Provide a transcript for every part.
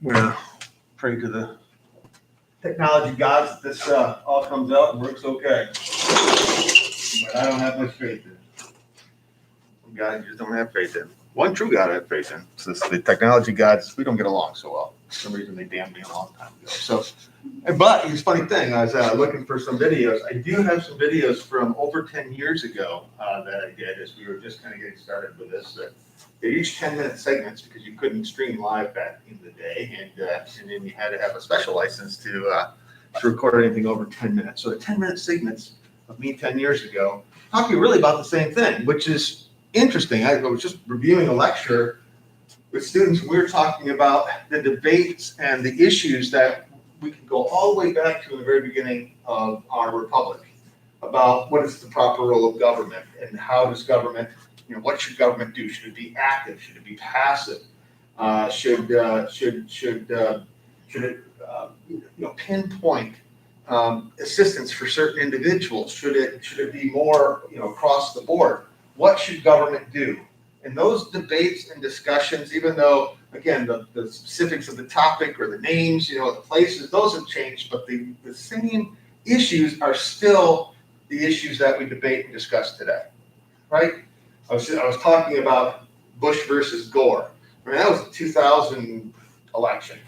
We're gonna pray to the technology gods that this all comes out and works okay. But I don't have much faith in it. Some guys just don't have faith in. One true God I have faith in. So the technology gods, we don't get along so well. For some reason they damned me a long time ago. So, but it's a funny thing. I was looking for some videos. I do have some videos from over 10 years ago that I did as we were just kind of getting started with this. They're each 10-minute segments because you couldn't stream live back in the day, and then you had to have a special license to record anything over 10 minutes. So the 10-minute segments of me 10 years ago talking really about the same thing, which is interesting. I was just reviewing a lecture with students. We were talking about the debates and the issues that we could go all the way back to in the very beginning of our republic about what is the proper role of government and how does government, what should government do? Should it be active? Should it be passive? Should it pinpoint assistance for certain individuals? Should it be more across the board? What should government do? And those debates and discussions, even though again the specifics of the topic or the names, the places, those have changed, but the same issues are still the issues that we debate and discuss today, right? I was talking about Bush versus Gore. I mean, that was the 2000 election,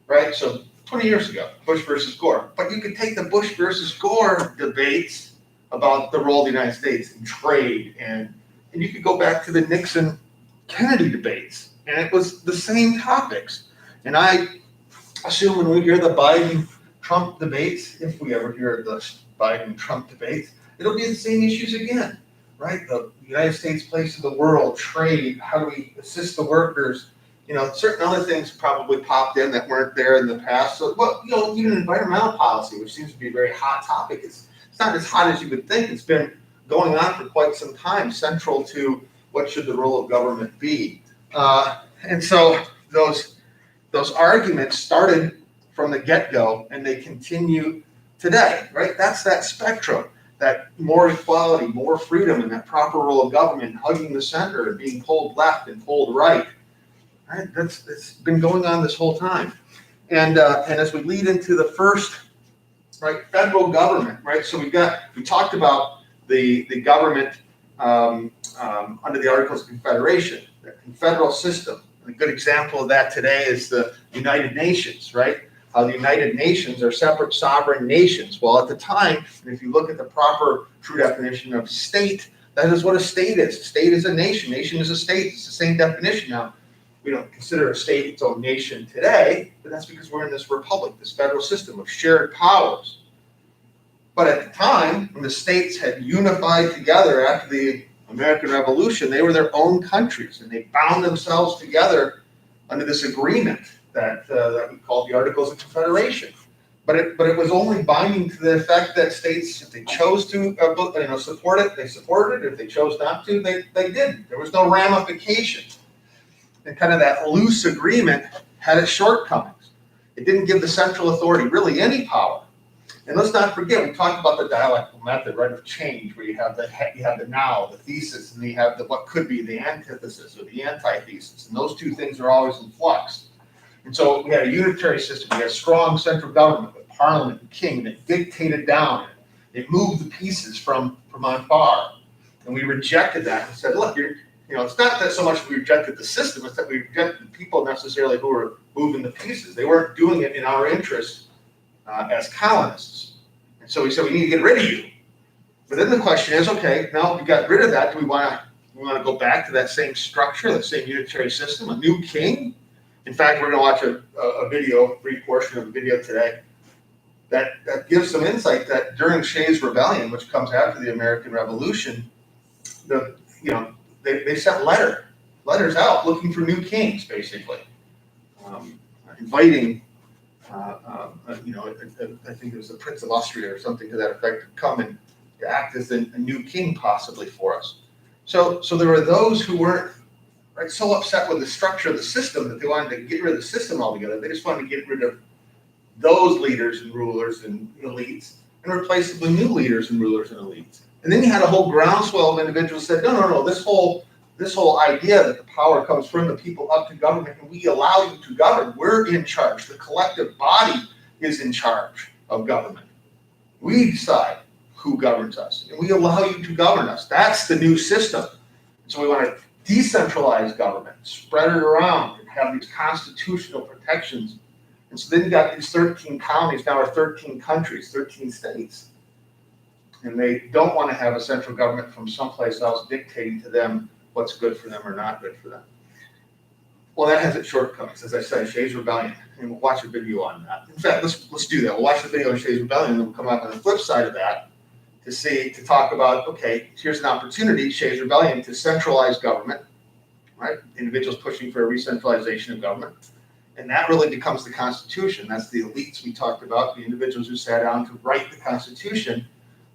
right? So 20 years ago, Bush versus Gore. But you could take the Bush versus Gore debates about the role of the United States in trade, and you could go back to the Nixon-Kennedy debates, and it was the same topics. And I assume when we hear the Biden-Trump debates, if we ever hear the Biden-Trump debates, it'll be the same issues again, right? The United States' place in the world, trade, how do we assist the workers? Certain other things probably popped in that weren't there in the past. So, even environmental policy, which seems to be a very hot topic, it's not as hot as you would think. It's been going on for quite some time, central to what should the role of government be. And so those arguments started from the get-go, and they continue today, right? That's that spectrum, that more equality, more freedom, and that proper role of government, hugging the center and being pulled left and pulled right. Right? It's been going on this whole time. And as we lead into the first, right, federal government, right? So we talked about the government under the Articles of Confederation, the confederal system. And a good example of that today is the United Nations, right? How the United Nations are separate sovereign nations. Well, at the time, and if you look at the proper true definition of state, that is what a state is. A state is a nation. Nation is a state. It's the same definition now. We don't consider a state its own nation today, but that's because we're in this republic, this federal system of shared powers. But at the time, when the states had unified together after the American Revolution, they were their own countries, and they bound themselves together under this agreement that we called the Articles of Confederation. But it was only binding to the effect that states, if they chose to support it, they supported it. If they chose not to, they didn't. There was no ramifications. And kind of that loose agreement had its shortcomings. It didn't give the central authority really any power. And let's not forget, we talked about the dialectical method, right, of change, where you have the now, the thesis, and you have what could be the antithesis or the antithesis. And those two things are always in flux. And so we had a unitary system. We had a strong central government with parliament and king that dictated down. It moved the pieces from on far. And we rejected that and said, look, it's not that so much we rejected the system, it's that we rejected the people necessarily who were moving the pieces. They weren't doing it in our interest as colonists. And so we said, we need to get rid of you. But then the question is, okay, now we got rid of that. Do we want to go back to that same structure, that same unitary system, a new king? In fact, we're going to watch a video, a brief portion of a video today that gives some insight that during Shays Rebellion, which comes after the American Revolution, they sent letters out looking for new kings, basically, inviting, I think it was the Prince of Austria or something to that effect, to come and to act as a new king possibly for us. So there were those who weren't so upset with the structure of the system that they wanted to get rid of the system altogether. They just wanted to get rid of those leaders and rulers and elites and replace them with new leaders and rulers and elites. And then you had a whole groundswell of individuals who said, no, this whole this whole idea that the power comes from the people up to government and we allow you to govern. We're in charge. The collective body is in charge of government. We decide who governs us and we allow you to govern us. That's the new system. So we want to decentralize government, spread it around, and have these constitutional protections. And so then you got these 13 counties now are 13 countries, 13 states. And they don't want to have a central government from someplace else dictating to them what's good for them or not good for them. Well, that has its shortcomings, as I said, Shays Rebellion, and we'll watch a video on that. In fact, let's do that. We'll watch the video on Shays Rebellion, and then we'll come up on the flip side of that to talk about, okay, here's an opportunity, Shays Rebellion, to centralize government, right? Individuals pushing for a re-centralization of government. And that really becomes the Constitution. That's the elites we talked about, the individuals who sat down to write the Constitution.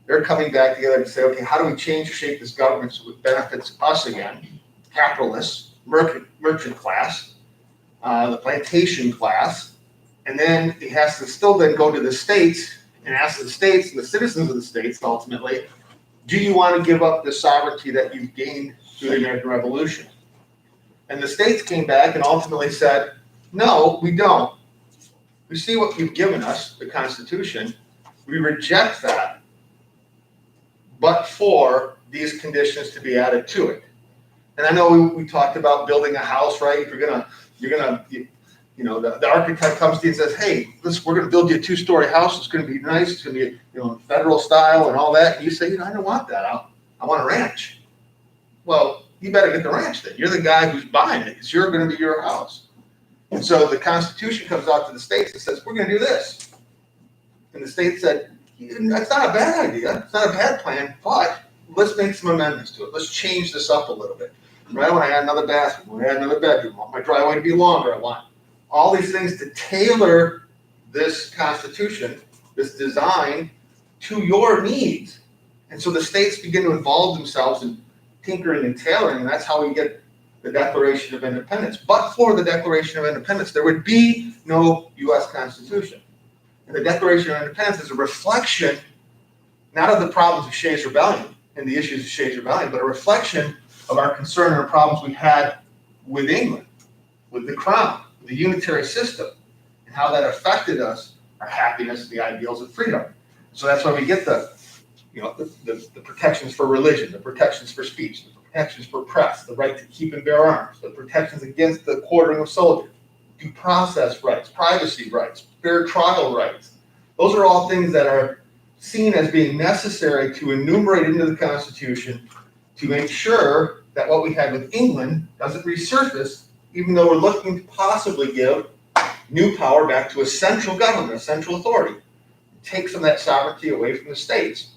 They're coming back together to say, okay, how do we change or shape this government so it benefits us again, capitalists, merchant class, the plantation class, and then it has to still then go to the states and ask the states and the citizens of the states ultimately, do you want to give up the sovereignty that you've gained through the American Revolution? And the states came back and ultimately said, no, we don't. We see what you've given us, the Constitution. We reject that, but for these conditions to be added to it. And I know we talked about building a house, right? The architect comes to you and says, hey, we're going to build you a 2-story house. It's going to be nice. It's going to be, federal style and all that. And you say, I don't want that. I want a ranch. Well, you better get the ranch then. You're the guy who's buying it. It's going to be your house. And so the Constitution comes out to the states and says, we're going to do this. And the state said, that's not a bad idea. It's not a bad plan, but let's make some amendments to it. Let's change this up a little bit. Right? I want to add another bathroom. I want to add another bedroom. I want my driveway to be longer. I want all these things to tailor this Constitution, this design, to your needs. And so the states begin to involve themselves in tinkering and tailoring, and that's how we get the Declaration of Independence. But for the Declaration of Independence, there would be no U.S. Constitution. And the Declaration of Independence is a reflection, not of the problems of Shays Rebellion and the issues of Shays Rebellion, but a reflection of our concern and the problems we had with England, with the Crown, with the unitary system, and how that affected us, our happiness, the ideals of freedom. So that's why we get the protections for religion, the protections for speech, the protections for press, the right to keep and bear arms, the protections against the quartering of soldiers, due process rights, privacy rights, fair trial rights. Those are all things that are seen as being necessary to enumerate into the Constitution to make sure that what we had with England doesn't resurface, even though we're looking to possibly give new power back to a central government, a central authority. Take some of that sovereignty away from the states.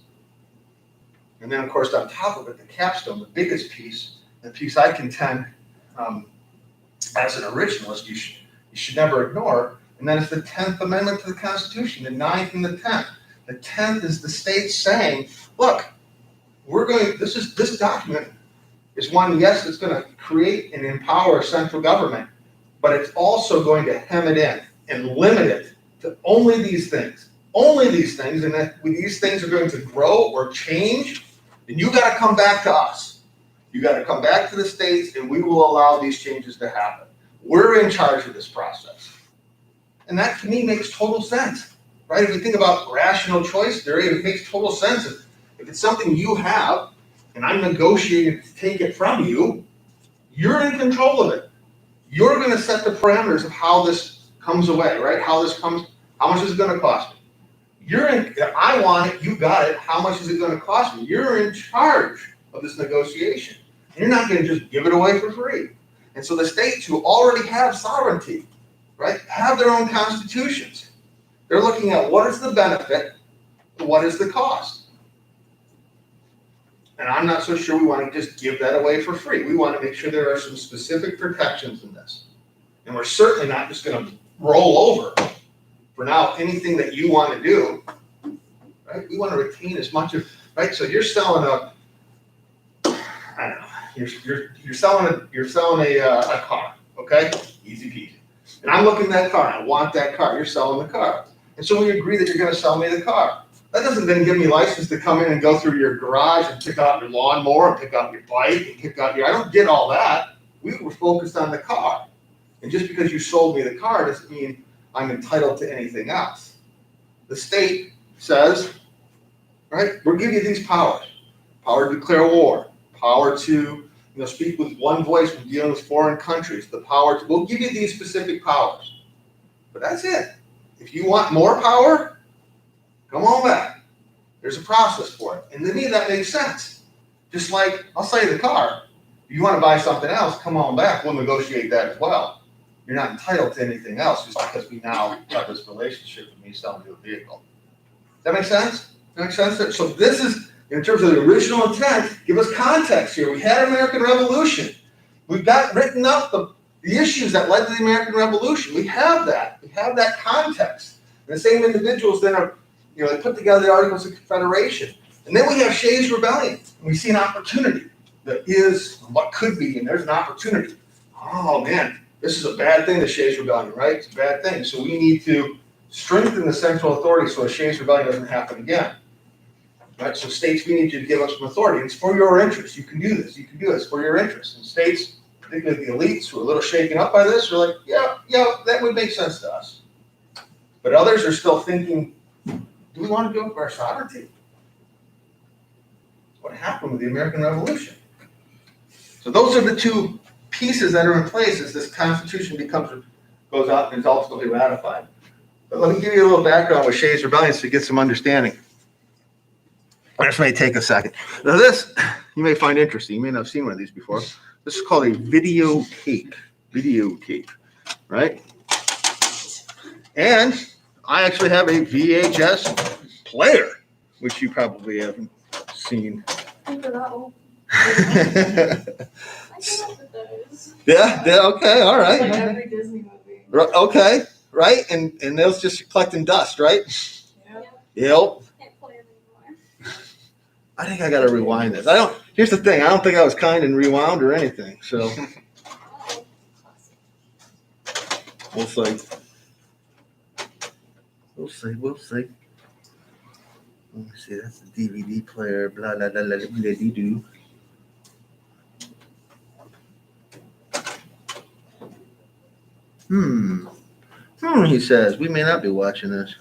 And then, of course, on top of it, the capstone, the biggest piece, the piece I contend as an originalist you should never ignore, and that is the 10th Amendment to the Constitution, the 9th and the 10th. The 10th is the states saying, look, this document is one, yes, it's going to create and empower a central government, but it's also going to hem it in and limit it to only these things, and that when these things are going to grow or change, then you got to come back to us. You got to come back to the states, and we will allow these changes to happen. We're in charge of this process. And that, to me, makes total sense, right? If you think about rational choice theory, it makes total sense. If it's something you have, and I'm negotiating to take it from you, you're in control of it. You're going to set the parameters of how this comes away, right? How much is it going to cost me? I want it, you got it, how much is it going to cost me? You're in charge of this negotiation. You're not going to just give it away for free. And so the states who already have sovereignty, right, have their own constitutions. They're looking at what is the benefit, what is the cost. And I'm not so sure we want to just give that away for free. We want to make sure there are some specific protections in this. And we're certainly not just going to roll over for now anything that you want to do, right? We want to retain as much of, right? So you're selling you're selling a car, okay? Easy peasy. And I'm looking at that car, and I want that car. You're selling the car. And so we agree that you're going to sell me the car. That doesn't then give me license to come in and go through your garage and pick out your lawnmower and pick out your bike and pick out your, I don't get all that. We were focused on the car. And just because you sold me the car doesn't mean I'm entitled to anything else. The state says, right, we'll give you these powers. Power to declare war, power to speak with one voice when dealing with foreign countries, the power to, we'll give you these specific powers. But that's it. If you want more power, come on back. There's a process for it. And to me, that makes sense. Just like, I'll sell you the car. If you want to buy something else, come on back. We'll negotiate that as well. You're not entitled to anything else just because we now have this relationship with me selling you a vehicle. Does that make sense? That makes sense? So this is, in terms of the original intent, give us context here. We had American Revolution. We've got written up the issues that led to the American Revolution. We have that. We have that context. And the same individuals then are, they put together the Articles of Confederation. And then we have Shays Rebellion. And we see an opportunity that is what could be, and there's an opportunity. Oh, man, this is a bad thing, the Shays Rebellion, right? It's a bad thing. So we need to strengthen the central authority so a Shays Rebellion doesn't happen again. Right? So states, we need you to give us some authority. It's for your interest. You can do this. You can do this for your interest. And states, particularly the elites who are a little shaken up by this, are like, yeah, that would make sense to us. But others are still thinking, do we want to do it for our sovereignty? What happened with the American Revolution? So those are the two pieces that are in place as this Constitution goes out and is ultimately ratified. But let me give you a little background with Shays Rebellion so you get some understanding. This may take a second. Now this, you may find interesting. You may not have seen one of these before. This is called a videotape. Videotape, right? And I actually have a VHS player, which you probably haven't seen. Yeah, okay, all right. Like every Disney movie. Okay, right? And those just collecting dust, right? Yep. I think I got to rewind this. Here's the thing. I don't think I was kind and rewound or anything. So we'll see. We'll see. Let me see. That's the DVD player. Blah blah blah blah blah doo. He says we may not be watching this.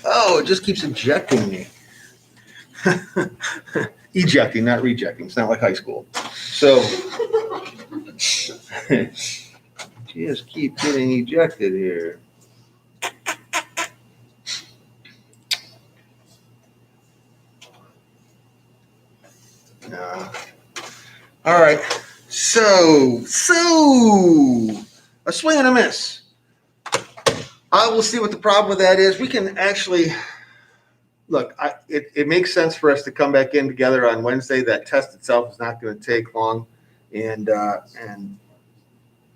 Oh, it just keeps ejecting me. Ejecting, not rejecting. It's not like high school. So, just keep getting ejected here. No. All right. So, a swing and a miss. I will see what the problem with that is. We can actually look. It makes sense for us to come back in together on Wednesday. That test itself is not going to take long, and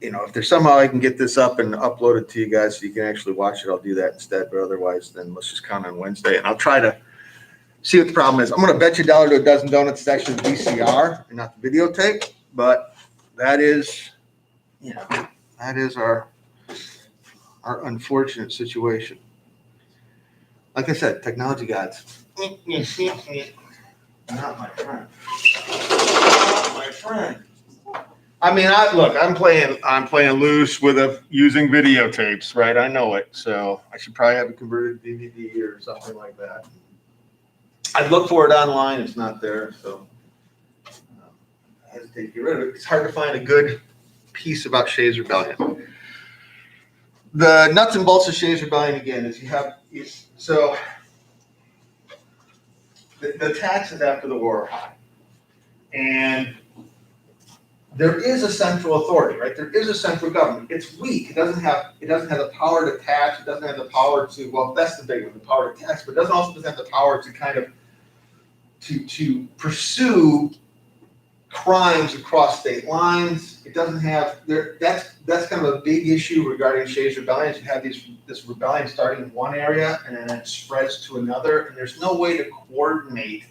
if there's somehow I can get this up and upload it to you guys so you can actually watch it, I'll do that instead. But otherwise, then let's just count on Wednesday, and I'll try to see what the problem is. I'm going to bet you $1 to a dozen donuts. It's actually the VCR and not the videotape, but that is, that is our unfortunate situation. Like I said, technology gods. Not my friend. Not my friend. I mean, I'm playing loose with using videotapes, right? I know it. So I should probably have a converted DVD or something like that. I'd look for it online. It's not there. So I hesitate to get rid of it. It's hard to find a good piece about Shays Rebellion. The nuts and bolts of Shays Rebellion again is so the taxes after the war are high, and there is a central authority, right? There is a central government. It's weak. It doesn't have the power to tax. It doesn't have the power to, well, that's the big one, the power to tax, but it doesn't have the power to kind of to pursue crimes across state lines. It doesn't have there. That's kind of a big issue regarding Shays Rebellion. You have this rebellion starting in one area and then it spreads to another, and there's no way to coordinate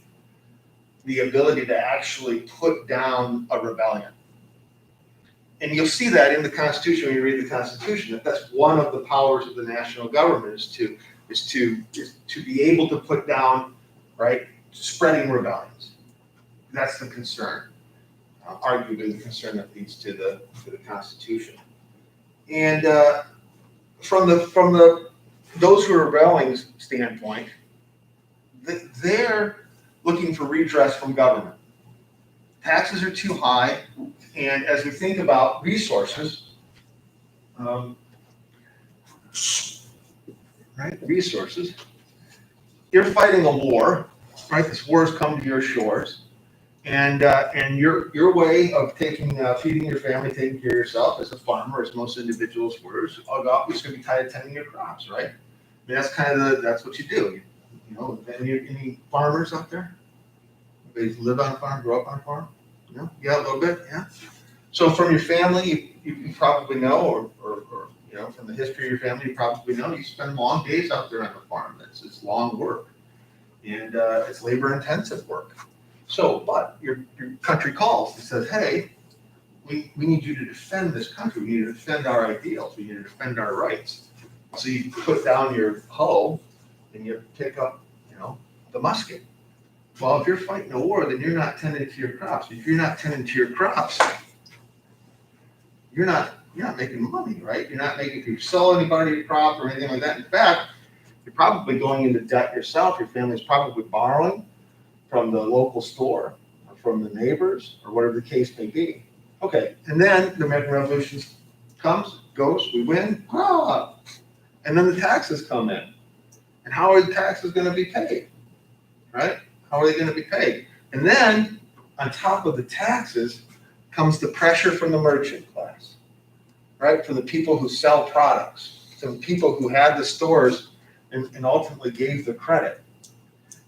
the ability to actually put down a rebellion. And you'll see that in the Constitution when you read the Constitution, that that's one of the powers of the national government is to be able to put down, right, spreading rebellions. That's the concern, arguably the concern that leads to the Constitution. And from those who are rebelling standpoint, they're looking for redress from government. Taxes are too high, and as we think about resources, resources, you're fighting a war, right? This war has come to your shores, and your way of feeding your family, taking care of yourself as a farmer, as most individuals were, is always going to be tied to tending your crops, right? I mean, that's what you do. You know, any farmers out there? They live on a farm, grow up on a farm? You know? Yeah, a little bit, yeah. So from your family, you probably know, or you know, from the history of your family, you probably know you spend long days out there on the farm. It's long work, and it's labor-intensive work. So, but your country calls and says, hey, we need you to defend this country. We need to defend our ideals. We need to defend our rights. So you put down your hoe and you pick up, you know, the musket. Well, if you're fighting a war, then you're not tending to your crops. If you're not tending to your crops, you're not making money, right? You're not making, if you sell anybody your crop or anything like that. In fact, you're probably going into debt yourself. Your family's probably borrowing from the local store or from the neighbors or whatever the case may be. Okay, and then the American Revolution comes, goes, we win, and then the taxes come in. And how are the taxes going to be paid, right? How are they going to be paid? And then, on top of the taxes, comes the pressure from the merchant class, right? From the people who sell products, from the people who had the stores and ultimately gave the credit.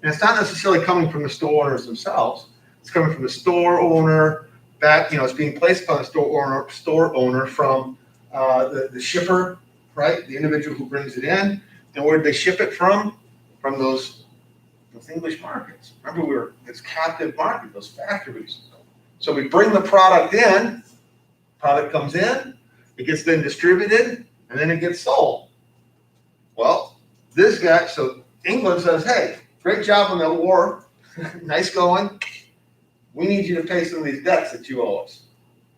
And it's not necessarily coming from the store owners themselves. It's coming from the store owner, that, you know, it's being placed on the store owner from the shipper, right? The individual who brings it in. And where did they ship it from? From those English markets. Remember, it's captive market, those factories. So we bring the product in, product comes in, it gets then distributed, and then it gets sold. Well, this guy, so England says, hey, great job on the war, nice going. We need you to pay some of these debts that you owe us.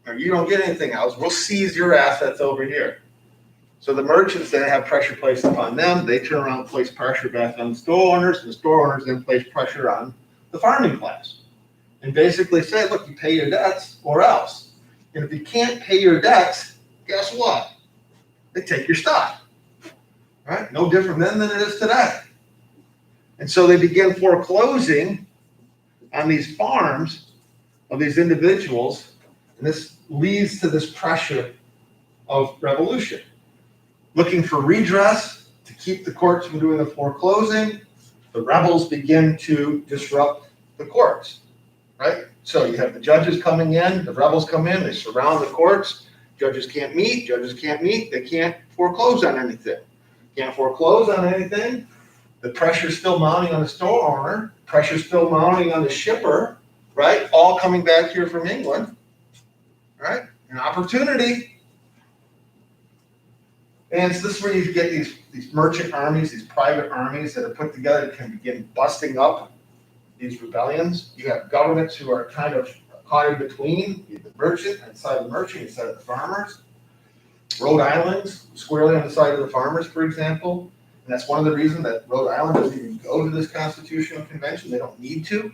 Or you don't get anything else, we'll seize your assets over here. So the merchants then have pressure placed upon them. They turn around and place pressure back on the store owners, and the store owners then place pressure on the farming class. And basically say, look, you pay your debts or else. And if you can't pay your debts, guess what? They take your stuff. Right? No different then than it is today. And so they begin foreclosing on these farms of these individuals, and this leads to this pressure of revolution. Looking for redress to keep the courts from doing the foreclosing, the rebels begin to disrupt the courts, right? So you have the judges coming in, the rebels come in, they surround the courts, judges can't meet, they can't foreclose on anything. Can't foreclose on anything, the pressure's still mounting on the store owner, pressure's still mounting on the shipper, right? All coming back here from England, right? An opportunity. And so this is where you get these merchant armies, these private armies that are put together that can begin busting up these rebellions. You have governments who are kind of caught in between, the merchant, inside of the merchant, inside of the farmers. Rhode Island's squarely on the side of the farmers, for example. And that's one of the reasons that Rhode Island doesn't even go to this constitutional convention. They don't need to.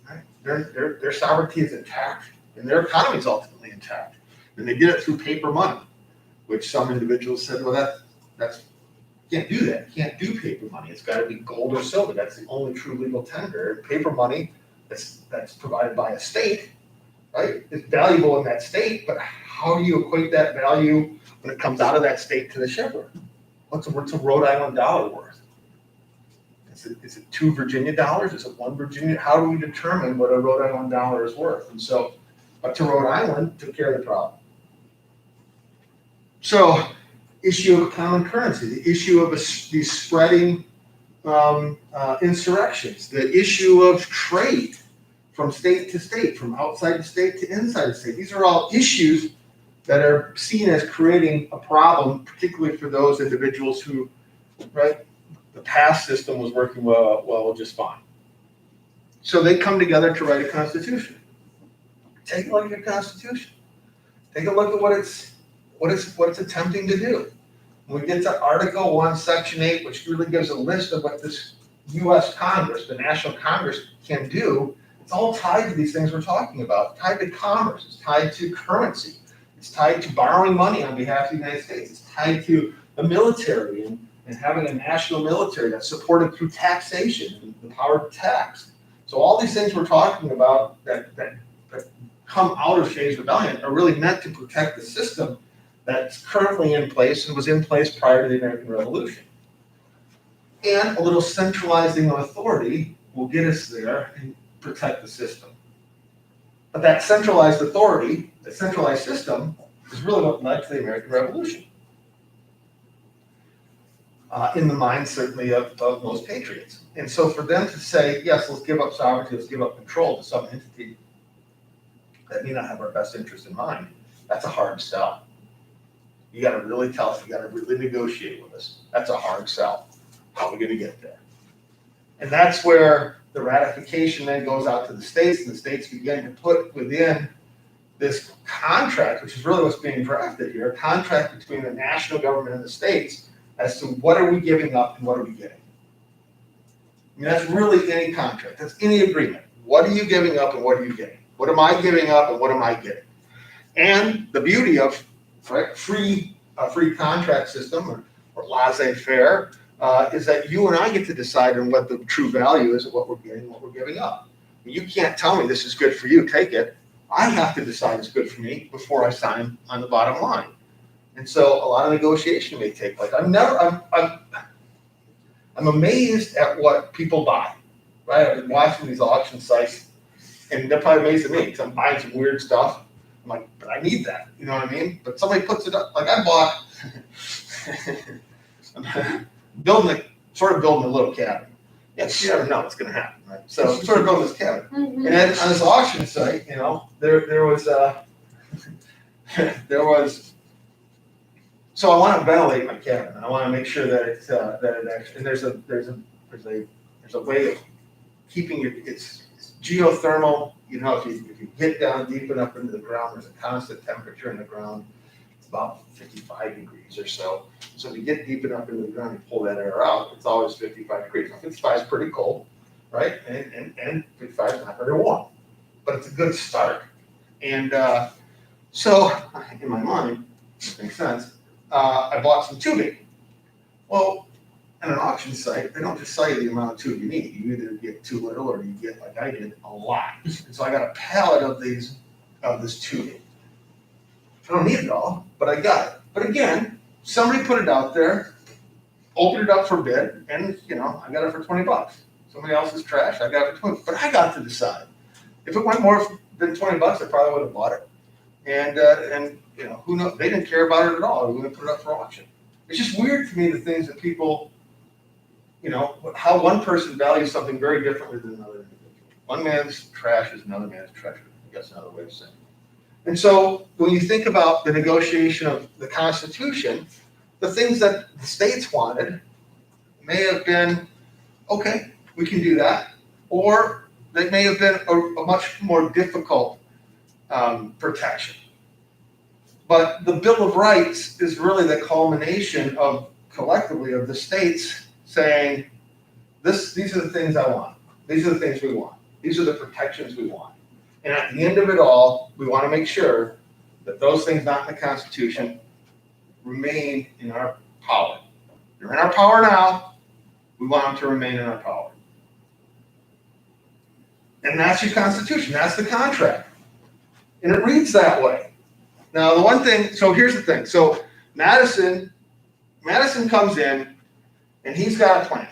Right? Their sovereignty is intact, and their economy is ultimately intact. And they did it through paper money, which some individuals said, well, that's you can't do that. You can't do paper money. It's got to be gold or silver. That's the only true legal tender. Paper money that's provided by a state, right? It's valuable in that state, but how do you equate that value when it comes out of that state to the shipper? What's a Rhode Island dollar worth? Is it 2 Virginia dollars? Is it 1 Virginia? How do we determine what a Rhode Island dollar is worth? And so, up to Rhode Island took care of the problem. So, issue of common currency, the issue of these spreading insurrections, the issue of trade, from state to state, from outside the state to inside the state. These are all issues that are seen as creating a problem, particularly for those individuals who, right, the past system was working well, just fine. So they come together to write a constitution. Take a look at your constitution. Take a look at what it's attempting to do. When we get to Article 1, Section 8, which really gives a list of what this U.S. Congress, the National Congress, can do, it's all tied to these things we're talking about. It's tied to commerce. It's tied to currency. It's tied to borrowing money on behalf of the United States. It's tied to the military and having a national military that's supported through taxation and the power to tax. So all these things we're talking about that come out of Shays Rebellion are really meant to protect the system that's currently in place and was in place prior to the American Revolution. And a little centralizing of authority will get us there and protect the system. But that centralized authority, the centralized system, is really what led to the American Revolution. In the minds, certainly, of most patriots. And so for them to say, yes, let's give up sovereignty, let's give up control to some entity that may not have our best interest in mind, that's a hard sell. You got to really tell us, you got to really negotiate with us. That's a hard sell. How are we going to get there? And that's where the ratification then goes out to the states, and the states begin to put within this contract, which is really what's being drafted here, a contract between the national government and the states as to what are we giving up and what are we getting. I mean, that's really any contract. That's any agreement. What are you giving up and what are you getting? What am I giving up and what am I getting? And the beauty of free contract system or laissez-faire is that you and I get to decide on what the true value is of what we're getting, what we're giving up. You can't tell me this is good for you, take it. I have to decide it's good for me before I sign on the bottom line. And so a lot of negotiation may take place. I'm amazed at what people buy, right? I've been watching these auction sites, and they're probably amazed at me because I'm buying some weird stuff. I'm like, but I need that, you know what I mean? But somebody puts it up, like I bought, I'm building a little cabin. Yeah, you never know what's going to happen, right? So I'm sort of building this cabin. Mm-hmm. And then on this auction site, you know, there was, so I want to ventilate my cabin. I want to make sure that it actually, and there's a way of keeping it's geothermal. You know, if you get down deep enough into the ground, there's a constant temperature in the ground. It's about 55 degrees or so. So if you get deep enough into the ground and pull that air out, it's always 55 degrees. Now, 55 is pretty cold, right? And 55 is not very warm, but it's a good start. And so in my mind, it makes sense. I bought some tubing. Well, at an auction site, they don't just sell you the amount of tube you need. You either get too little or you get, like I did, a lot. And so I got a pallet of this tubing. I don't need it all, but I got it. But again, somebody put it out there, opened it up for bid, and you know, I got it for $20. Somebody else's trash, I got it for 20. But I got to decide. If it went more than $20, I probably would have bought it. And you know, who knows? They didn't care about it at all. We would put it up for auction. It's just weird to me the things that people, you know, how one person values something very differently than another individual. One man's trash is another man's treasure. I guess another way of saying it. And so when you think about the negotiation of the Constitution, the things that the states wanted may have been, okay, we can do that. Or they may have been a much more difficult protection. But the Bill of Rights is really the culmination of, collectively, of the states saying, these are the things I want. These are the things we want. These are the protections we want. And at the end of it all, we want to make sure that those things not in the Constitution remain in our power. They're in our power now. We want them to remain in our power. And that's your Constitution. That's the contract. And it reads that way. Now, the one thing, so here's the thing. So Madison comes in, and he's got a plan,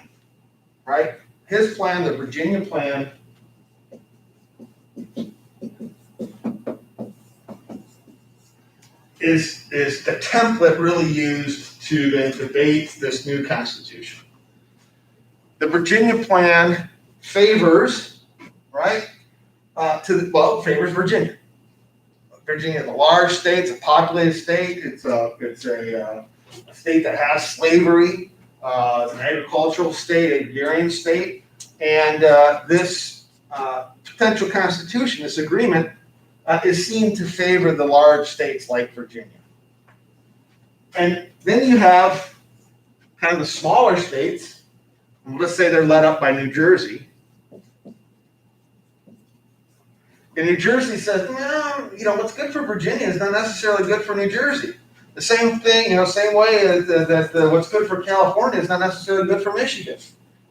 right? His plan, the Virginia plan, is the template really used to then debate this new Constitution. The Virginia plan favors, right, favors Virginia. Virginia is a large state, it's a populated state, it's a state that has slavery, it's an agricultural state, agrarian state, and this potential constitution, this agreement, is seen to favor the large states like Virginia. And then you have kind of the smaller states, let's say they're led up by New Jersey. And New Jersey says, no, what's good for Virginia is not necessarily good for New Jersey. The same thing, same way that what's good for California is not necessarily good for Michigan,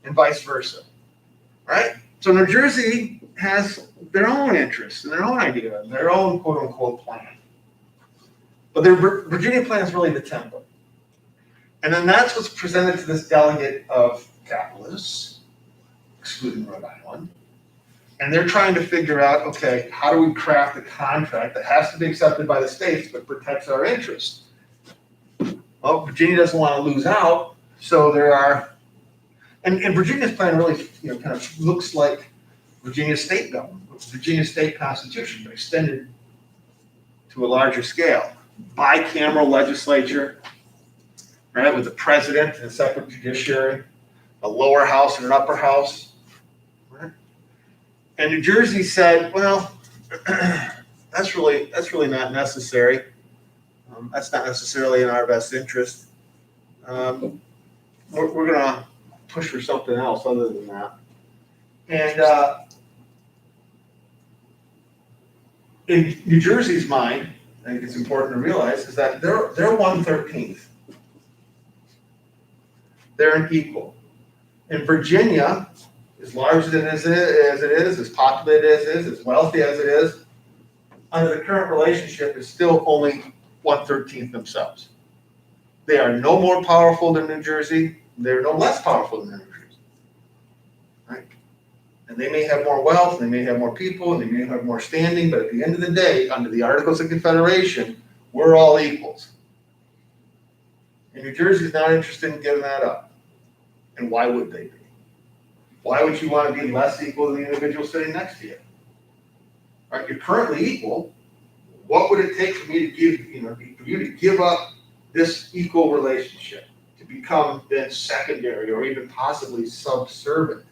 and vice versa, right? So New Jersey has their own interests and their own idea, and their own quote-unquote plan. But their Virginia plan is really the template. And then that's what's presented to this delegate of capitalists, excluding Rhode Island. And they're trying to figure out, okay, how do we craft a contract that has to be accepted by the states but protects our interests? Well, Virginia doesn't want to lose out, so there are, and Virginia's plan really, kind of looks like Virginia's state government, Virginia's state constitution, but extended to a larger scale. Bicameral legislature, right, with the president and a separate judiciary, a lower house and an upper house. And New Jersey said, well, that's really not necessary. That's not necessarily in our best interest. We're going to push for something else other than that. And in New Jersey's mind, I think it's important to realize, is that they're 1/13. They're an equal. In Virginia, as large as it is, as populated as it is, as wealthy as it is, under the current relationship, is still only 1/13 themselves. They are no more powerful than New Jersey. They're no less powerful than New Jersey. Right? And they may have more wealth, they may have more people, and they may have more standing, but at the end of the day, under the Articles of Confederation, we're all equals. And New Jersey is not interested in giving that up. And why would they be? Why would you want to be less equal than the individual sitting next to you? Right? You're currently equal. What would it take for me to give, for you to give up this equal relationship, to become then secondary or even possibly subservient?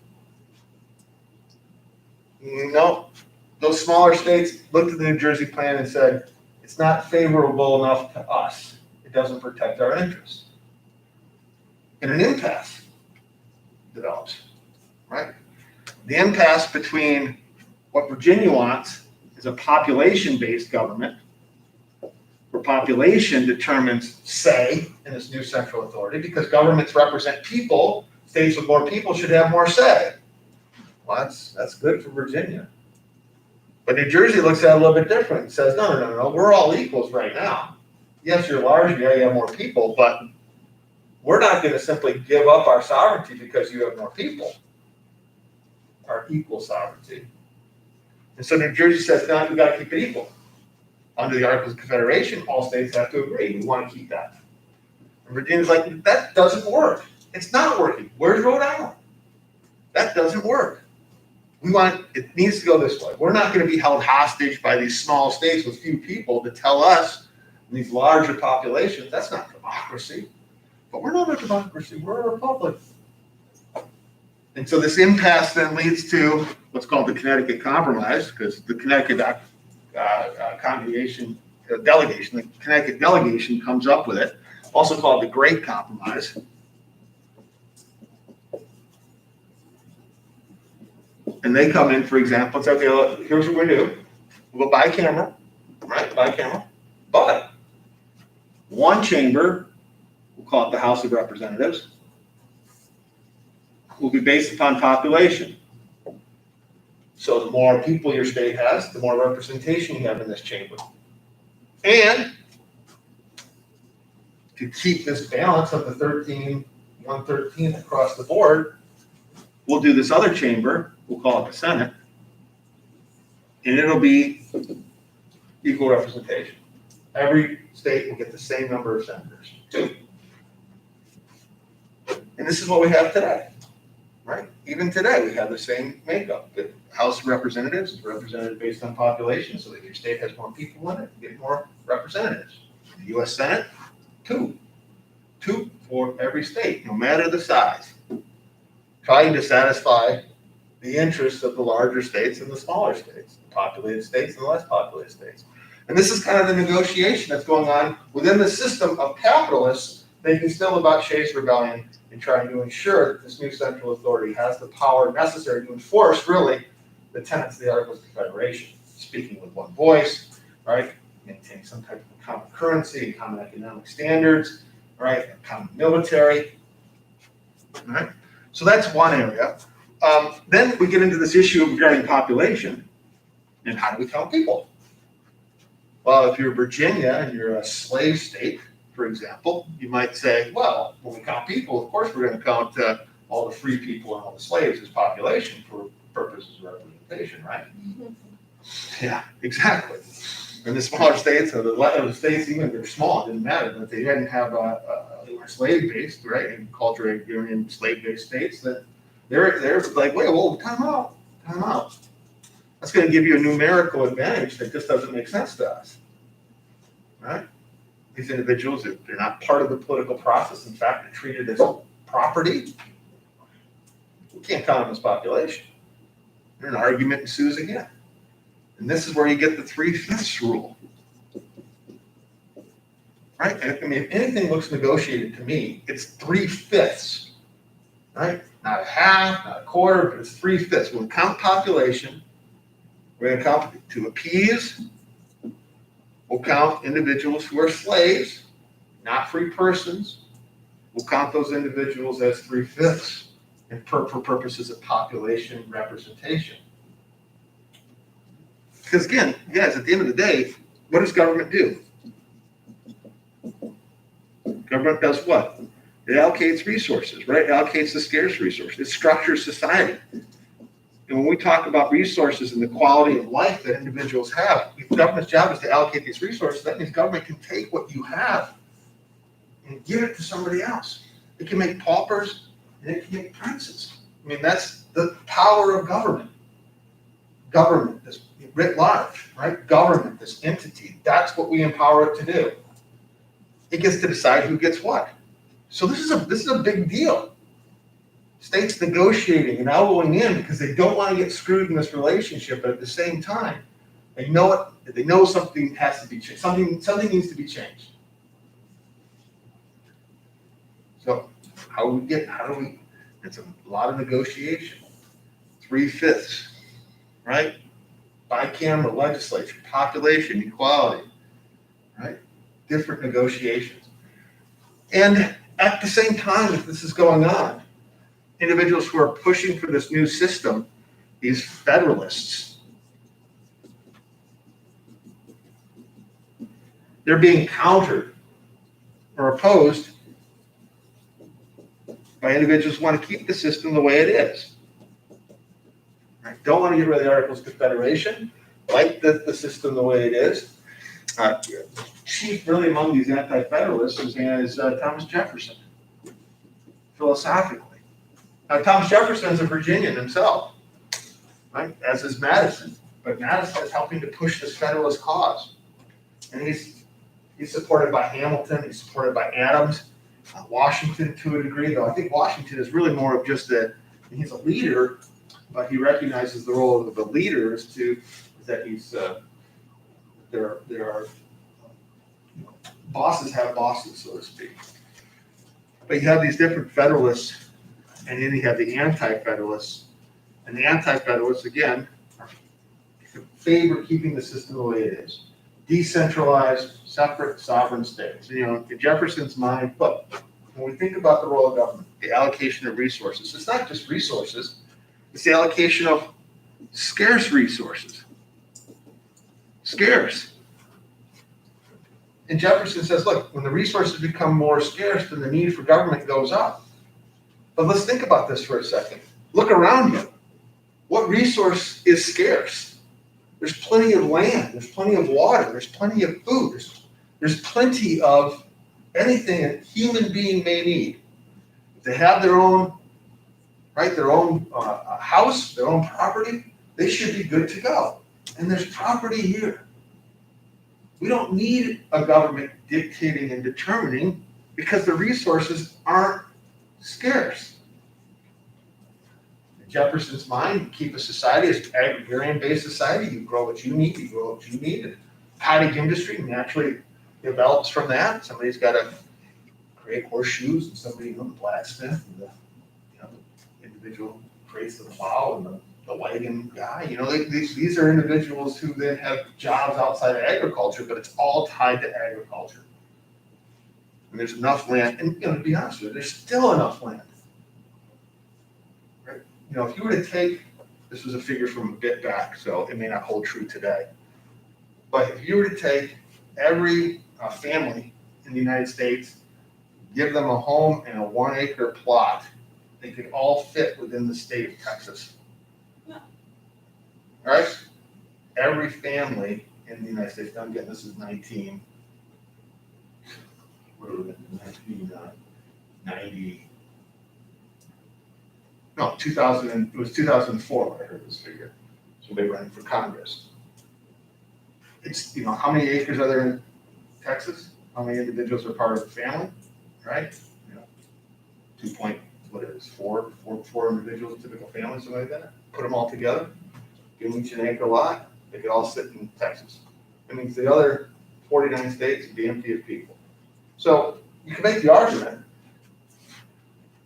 Those smaller states looked at the New Jersey plan and said, it's not favorable enough to us. It doesn't protect our interests. And an impasse develops, right? The impasse between what Virginia wants is a population-based government, where population determines say in this new central authority, because governments represent people, states with more people should have more say. Well, that's good for Virginia. But New Jersey looks at it a little bit different and says, no, we're all equals right now. Yes, you're large, yeah, you have more people, but we're not going to simply give up our sovereignty because you have more people. Our equal sovereignty. And so New Jersey says, no, we got to keep it equal. Under the Articles of Confederation, all states have to agree. We want to keep that. And Virginia's like, that doesn't work. It's not working. Where's Rhode Island? That doesn't work. It needs to go this way. We're not going to be held hostage by these small states with few people to tell us, these larger populations, that's not democracy. But we're not a democracy, we're a republic. And so this impasse then leads to what's called the Connecticut Compromise, because the Connecticut delegation, the Connecticut delegation comes up with it, also called the Great Compromise. And they come in, for example, and say, okay, look, here's what we do. We'll go bicameral, right? Bicameral. But one chamber, we'll call it the House of Representatives, will be based upon population. So the more people your state has, the more representation you have in this chamber. And to keep this balance of the 1/13 across the board, we'll do this other chamber, we'll call it the Senate, and it'll be equal representation. Every state will get the same number of senators, 2. And this is what we have today. right? Even today, we have the same makeup. The House of Representatives is represented based on population, so that your state has more people in it, you get more representatives. The U.S. Senate, two for every state, no matter the size, trying to satisfy the interests of the larger states and the smaller states, the populated states and the less populated states. And this is kind of the negotiation that's going on within the system of capitalists, thinking still about Shays Rebellion and trying to ensure that this new central authority has the power necessary to enforce, really, the tenets of the Articles of Confederation, speaking with one voice, right? Maintaining some type of common currency, common economic standards, right? A common military, right? So that's one area. Then we get into this issue regarding population and how do we count people? Well, if you're Virginia and you're a slave state, for example, you might say, well, when we count people, of course, we're going to count all the free people and all the slaves as population for purposes of representation, right? Yeah, exactly. And the smaller states, or the states, even if they're small, it didn't matter, but they didn't have they were slave-based, right? And culture agrarian slave-based states, that they're like, wait, well, time out. That's going to give you a numerical advantage that just doesn't make sense to us, right? These individuals, they're not part of the political process. In fact, they're treated as property. We can't count them as population. And an argument ensues again. And this is where you get the 3/5 rule, right? I mean, if anything looks negotiated to me, it's 3/5, right? Not a half, not a quarter, but it's 3/5. We'll count population. We're going to count to appease. We'll count individuals who are slaves, not free persons. We'll count those individuals as 3/5 and for purposes of population representation. Because again, guys, at the end of the day, what does government do? Government does what? It allocates resources, right? It allocates the scarce resources. It structures society. And when we talk about resources and the quality of life that individuals have, if government's job is to allocate these resources, that means government can take what you have and give it to somebody else. It can make paupers and it can make princes. I mean, that's the power of government. Government, this writ large, right? Government, this entity, that's what we empower it to do. It gets to decide who gets what. So this is a big deal. States negotiating and elbowing in because they don't want to get screwed in this relationship, but at the same time, they know something has to be changed. Something needs to be changed. So how do we? It's a lot of negotiation. 3/5, right? Bicameral legislature, population equality, right? Different negotiations. And at the same time that this is going on, individuals who are pushing for this new system, these Federalists, they're being countered or opposed by individuals who want to keep the system the way it is. Right? Don't want to get rid of the Articles of Confederation, like the system the way it is. Chief, really, among these anti-federalists is Thomas Jefferson, philosophically. Now, Thomas Jefferson's a Virginian himself, right? As is Madison. But Madison is helping to push this Federalist cause. And he's supported by Hamilton, he's supported by Adams, Washington to a degree, though I think Washington is really more of just he's a leader, but he recognizes the role of the leader is that he's, there are, bosses have bosses, so to speak. But you have these different Federalists, and then you have the anti-Federalists. And the anti-Federalists, again, favor keeping the system the way it is. Decentralized, separate, sovereign states. In Jefferson's mind, look, when we think about the role of government, the allocation of resources, it's not just resources, it's the allocation of scarce resources. Scarce. And Jefferson says, look, when the resources become more scarce, then the need for government goes up. But let's think about this for a second. Look around you. What resource is scarce? There's plenty of land. There's plenty of water. There's plenty of food. There's plenty of anything a human being may need. If they have their own right? Their own house, their own property, they should be good to go. And there's property here. We don't need a government dictating and determining because the resources aren't scarce. In Jefferson's mind, you keep a society as an agrarian-based society. You grow what you need. You grow what you need. And cottage industry naturally develops from that. Somebody's got to create horseshoes, and somebody, the blacksmith, and the individual creates the plow, and the wagon guy. These are individuals who then have jobs outside of agriculture, but it's all tied to agriculture. And there's enough land, and to be honest with you, there's still enough land. Right? If you were to take, this was a figure from a bit back, so it may not hold true today. But if you were to take every family in the United States, give them a home and a 1 acre plot, they could all fit within the state of Texas. All right? Every family in the United States, I'm getting this is 1990, no, 2000, it was 2004 when I heard this figure. Somebody running for Congress. It's, how many acres are there in Texas? How many individuals are part of the family, right? 4 individuals, typical family, something like that. Put them all together, give them each an acre lot, they could all sit in Texas. That means the other 49 states would be empty of people. So you can make the argument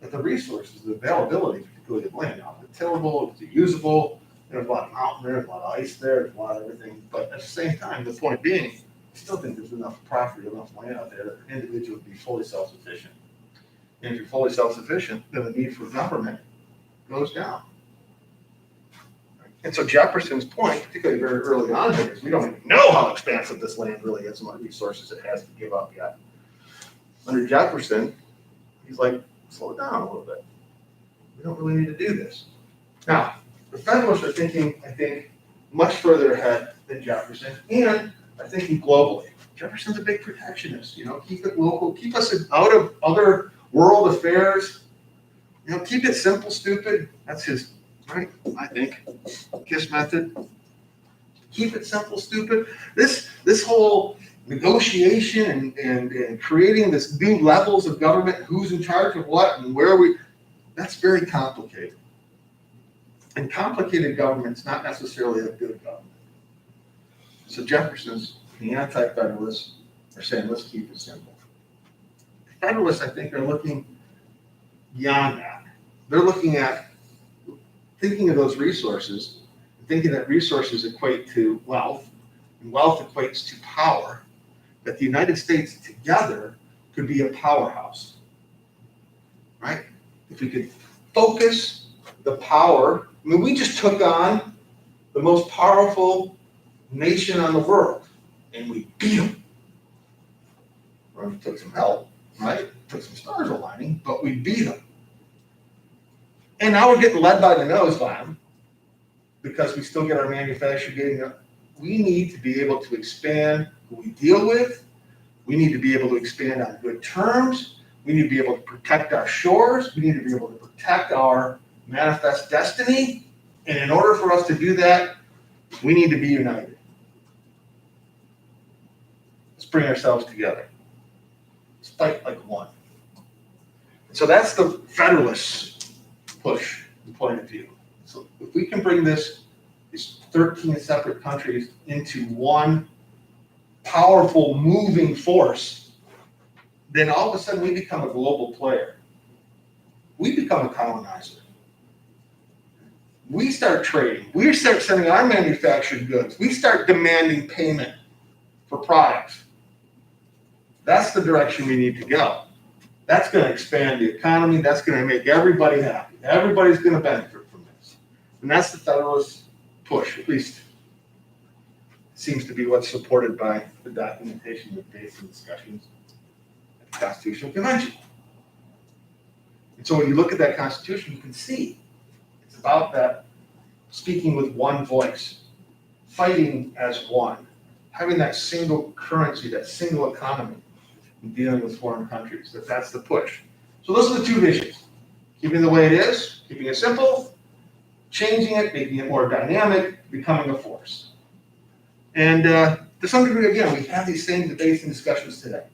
that the resources, the availability, particularly of land, it's tillable, it's usable, there's a lot of mountain there, there's a lot of ice there, there's a lot of everything. But at the same time, the point being, I still think there's enough property, enough land out there that an individual would be fully self-sufficient. And if you're fully self-sufficient, then the need for government goes down. And so Jefferson's point, particularly very early on here, is we don't even know how expansive this land really is and what resources it has to give up yet. Under Jefferson, he's like, slow it down a little bit. We don't really need to do this. Now, the Federalists are thinking, I think, much further ahead than Jefferson, and are thinking globally. Jefferson's a big protectionist, keep it local, keep us out of other world affairs, keep it simple, stupid. That's his, right? I think, KISS method. Keep it simple, stupid. This whole negotiation and creating this new levels of government, who's in charge of what and where that's very complicated. And complicated government's not necessarily a good government. So Jefferson's, the anti-federalists, are saying, let's keep it simple. The Federalists, I think, are looking beyond that. They're looking at thinking of those resources, thinking that resources equate to wealth, and wealth equates to power, that the United States together could be a powerhouse, right? If we could focus the power, we just took on the most powerful nation on the world, and we beat them. Well, it took some help, right? Took some stars aligning, but we beat them. And now we're getting led by the nose by them because we still get our manufacturing getting up. We need to be able to expand who we deal with. We need to be able to expand on good terms. We need to be able to protect our shores. We need to be able to protect our manifest destiny. And in order for us to do that, we need to be united. Let's bring ourselves together. Let's fight like one. So that's the Federalist push and point of view. So if we can bring these 13 separate countries into one powerful moving force, then all of a sudden we become a global player. We become a colonizer. We start trading. We start sending our manufactured goods. We start demanding payment for products. That's the direction we need to go. That's going to expand the economy. That's going to make everybody happy. Everybody's going to benefit from this. And that's the Federalist push, at least seems to be what's supported by the documentation, debates, and discussions at the Constitutional Convention. And so when you look at that Constitution, you can see it's about that speaking with one voice, fighting as one, having that single currency, that single economy, and dealing with foreign countries. That's the push. So those are the two visions. Keeping it the way it is, keeping it simple, changing it, making it more dynamic, becoming a force. And to some degree, again, we have these same debates and discussions today.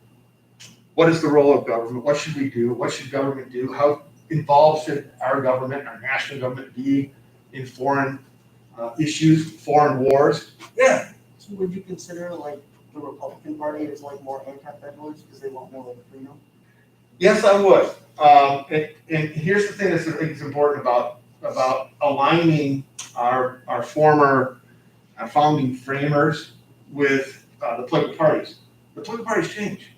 What is the role of government? What should we do? What should government do? How involved should our government, our national government, be in foreign issues, foreign wars? Yeah. So would you consider like the Republican Party is like more anti-federalist because they want more like freedom? Yes, I would. And here's the thing that's I think is important about aligning our former founding framers with the political parties. The political parties change.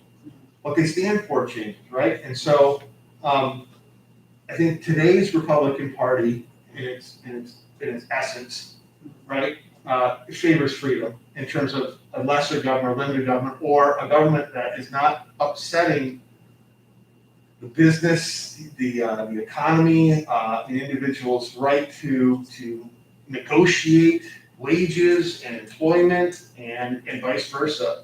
What they stand for changes, right? And so I think today's Republican Party, in its essence, right, favors freedom in terms of a lesser government, limited government, or a government that is not upsetting the business, the economy, the individual's right to negotiate wages and employment, and vice versa.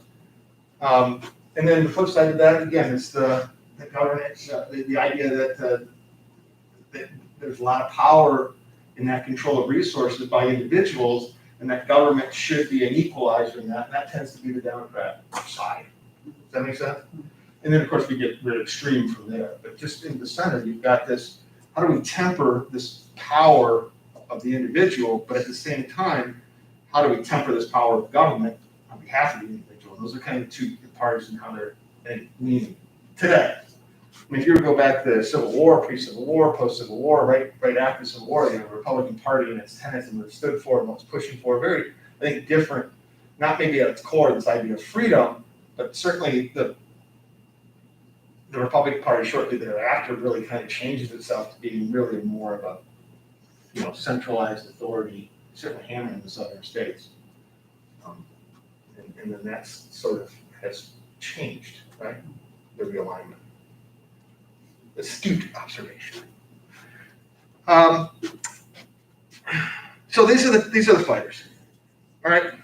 And then the flip side of that, again, is the governance, the idea that there's a lot of power in that control of resources by individuals, and that government should be an equalizer in that. And that tends to be the Democrat side. Does that make sense? And then, of course, we get really extreme from there. But just in the center, you've got this, how do we temper this power of the individual, but at the same time, how do we temper this power of government on behalf of the individual? And those are kind of two parties and how they're leaning today. I mean, if you were to go back to the Civil War, pre-Civil War, post-Civil War, right after the Civil War, the Republican Party and its tenets and what it stood for and what it was pushing for, very, I think, different, not maybe at its core, this idea of freedom, but certainly the Republican Party shortly thereafter really kind of changes itself to being really more of a, centralized authority, certainly hammering the southern states. And then that's sort of has changed, right? The realignment. Astute observation. So these are the fighters. All right.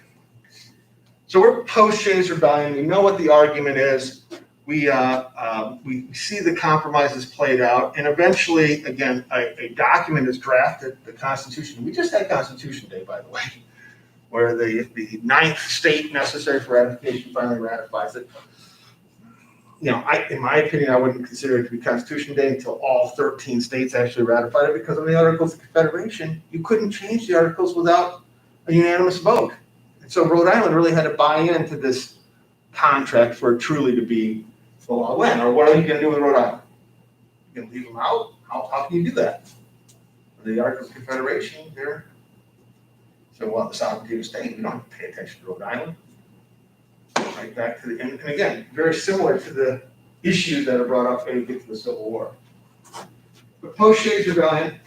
So we're post Shays Rebellion. We know what the argument is. We see the compromises played out, and eventually, again, a document is drafted. The Constitution. We just had Constitution Day, by the way, where the ninth state necessary for ratification finally ratifies it. In my opinion, I wouldn't consider it to be Constitution Day until all 13 states actually ratified it, because of the Articles of Confederation, you couldn't change the Articles without a unanimous vote. And so Rhode Island really had to buy into this contract for it truly to be the law land. Or what are you going to do with Rhode Island? You going to leave them out? How can you do that? The Articles of Confederation, they're so well, the sovereignty of the state. We don't have to pay attention to Rhode Island. Right back to and again, very similar to the issues that are brought up when we get to the Civil War. But post Shays Rebellion,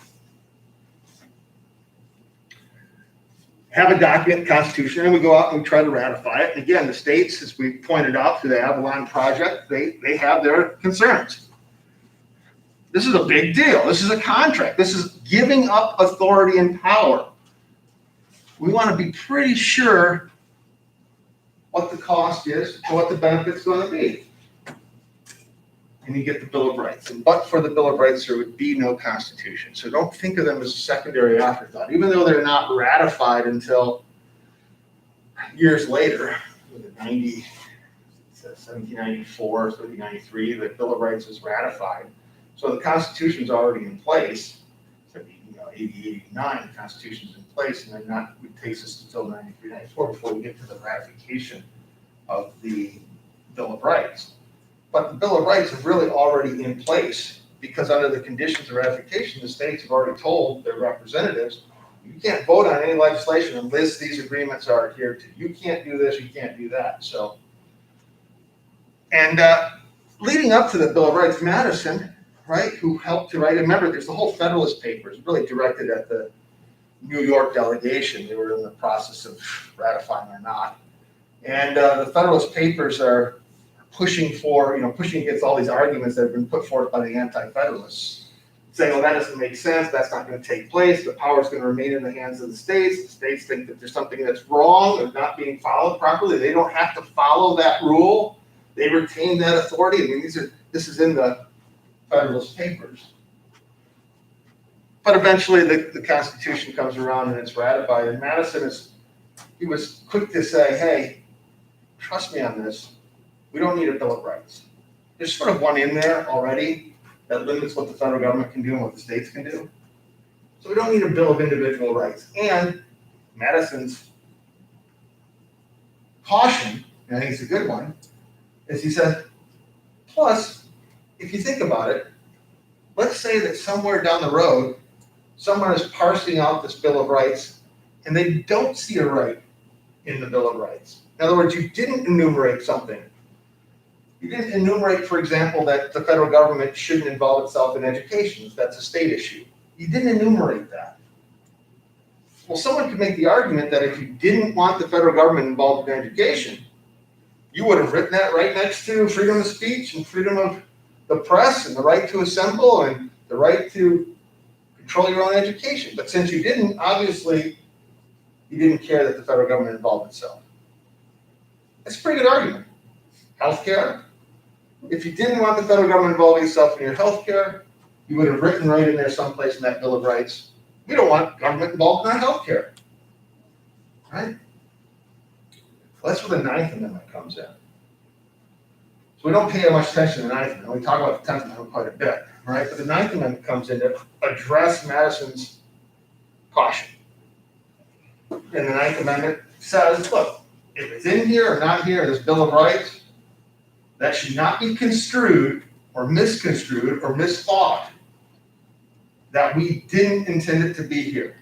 have a document, Constitution, and we go out and we try to ratify it. And again, the states, as we pointed out through the Avalon Project, they have their concerns. This is a big deal. This is a contract. This is giving up authority and power. We want to be pretty sure what the cost is and what the benefit's going to be. And you get the Bill of Rights. And but for the Bill of Rights, there would be no Constitution. So don't think of them as a secondary afterthought. Even though they're not ratified until years later, 1794, 1793, the Bill of Rights is ratified. So the Constitution's already in place. So, 80, 89, the Constitution's in place, and then it takes us until 93, 94 before we get to the ratification of the Bill of Rights. But the Bill of Rights is really already in place, because under the conditions of ratification, the states have already told their representatives, you can't vote on any legislation unless these agreements are adhered to. You can't do this, you can't do that. So, and leading up to the Bill of Rights, Madison, right, who helped to write, remember, there's the whole Federalist Papers, really directed at the New York delegation. They were in the process of ratifying or not. And the Federalist Papers are pushing against all these arguments that have been put forth by the anti-federalists, saying, well, that doesn't make sense, that's not going to take place, the power is going to remain in the hands of the states think that there's something that's wrong or not being followed properly, they don't have to follow that rule, they retain that authority. I mean, this is in the Federalist Papers. But eventually the Constitution comes around and it's ratified. And Madison he was quick to say, hey, trust me on this. We don't need a Bill of Rights. There's sort of one in there already that limits what the federal government can do and what the states can do. So we don't need a Bill of Individual Rights. And Madison's caution, and I think it's a good one, is he said, plus, if you think about it, let's say that somewhere down the road, someone is parsing out this Bill of Rights and they don't see a right in the Bill of Rights. In other words, you didn't enumerate something. You didn't enumerate, for example, that the federal government shouldn't involve itself in education. That's a state issue. You didn't enumerate that. Well, someone could make the argument that if you didn't want the federal government involved in education, you would have written that right next to freedom of speech and freedom of the press and the right to assemble and the right to control your own education. But since you didn't, obviously, you didn't care that the federal government involved itself. That's a pretty good argument. Healthcare. If you didn't want the federal government involving itself in your healthcare, you would have written right in there someplace in that Bill of Rights, we don't want government involved in our healthcare. Right? Well, that's where the 9th Amendment comes in. So we don't pay much attention to the 9th Amendment. We talk about the 10th Amendment quite a bit, right? But the 9th Amendment comes in to address Madison's caution. And the 9th Amendment says, look, if it's in here or not here, this Bill of Rights, that should not be construed or misconstrued or misthought that we didn't intend it to be here.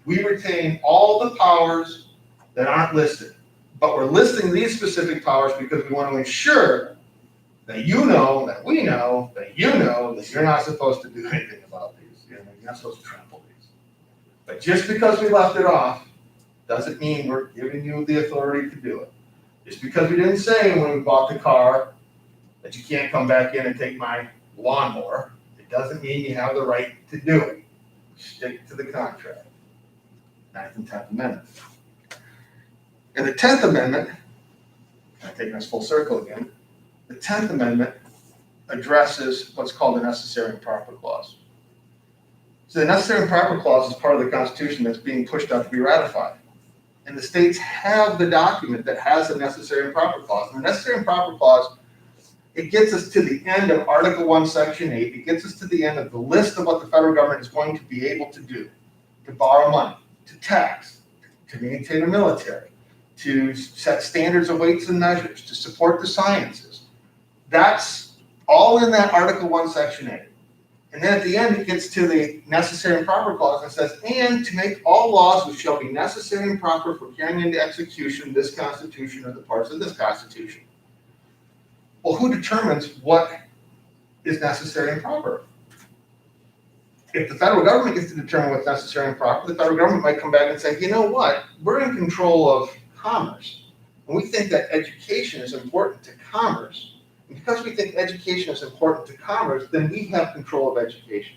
We retain all the powers that aren't listed, but we're listing these specific powers because we want to ensure that you know, that we know, that you know that you're not supposed to do anything about these. You're not supposed to trample these. But just because we left it off doesn't mean we're giving you the authority to do it. Just because we didn't say when we bought the car that you can't come back in and take my lawnmower, it doesn't mean you have the right to do it. Stick to the contract. 9th and 10th Amendments. And the 10th Amendment, kind of taking us full circle again, the 10th Amendment addresses what's called the Necessary and Proper Clause. So the Necessary and Proper Clause is part of the Constitution that's being pushed out to be ratified. And the states have the document that has the Necessary and Proper Clause. And the Necessary and Proper Clause, it gets us to the end of Article 1, Section 8. It gets us to the end of the list of what the federal government is going to be able to do. To borrow money, to tax, to maintain a military, to set standards of weights and measures, to support the sciences. That's all in that Article 1, Section 8. And then at the end, it gets to the Necessary and Proper Clause and says, and to make all laws which shall be necessary and proper for carrying into execution this Constitution or the parts of this Constitution. Well, who determines what is necessary and proper? If the federal government gets to determine what's necessary and proper, the federal government might come back and say, you know what, we're in control of commerce. And we think that education is important to commerce. And because we think education is important to commerce, then we have control of education.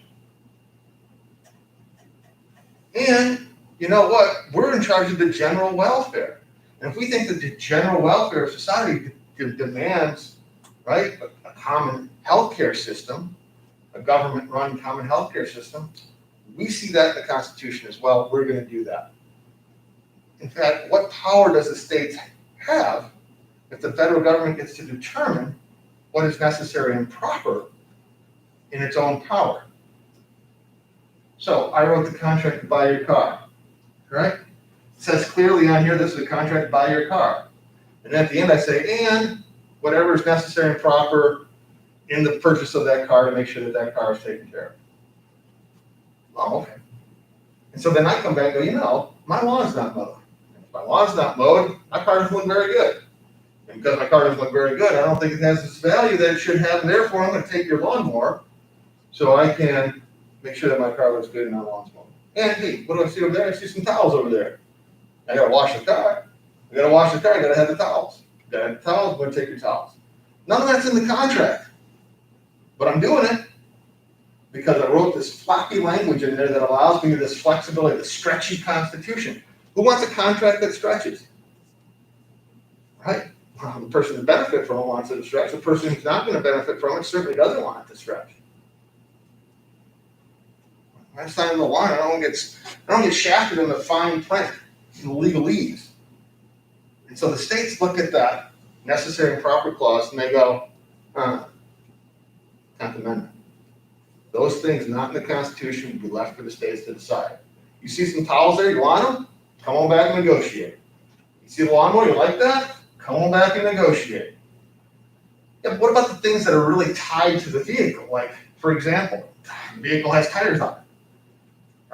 And you know what? We're in charge of the general welfare. And if we think that the general welfare of society demands, right, a common healthcare system, a government-run common healthcare system, we see that in the Constitution as well. We're going to do that. In fact, what power does the states have if the federal government gets to determine what is necessary and proper in its own power? So I wrote the contract to buy your car, right? It says clearly on here, this is a contract to buy your car. And at the end I say, and whatever is necessary and proper in the purchase of that car to make sure that that car is taken care of. Oh, okay. And so then I come back and go, you know, my lawn's not mowed. If my lawn's not mowed, my car doesn't look very good. And because my car doesn't look very good, I don't think it has this value that it should have, and therefore I'm going to take your lawnmower so I can make sure that my car looks good and my lawn's mowed. And hey, what do I see over there? I see some towels over there. I got to wash the car. I got to wash the car. I got to have the towels. Got to have the towels. I'm going to take your towels. None of that's in the contract. But I'm doing it because I wrote this floppy language in there that allows me this flexibility, this stretchy Constitution. Who wants a contract that stretches? Right? Well, the person that benefits from it wants it to stretch. The person who's not going to benefit from it certainly doesn't want it to stretch. When I sign the line, I don't get shafted in the fine print, in the legalese. And so the states look at that necessary and proper clause and they go, 10th Amendment. Those things not in the Constitution would be left for the states to decide. You see some towels there, you want them? Come on back and negotiate. You see the lawnmower, you like that? Come on back and negotiate. Yeah, but what about the things that are really tied to the vehicle? Like, for example, the vehicle has tires on it,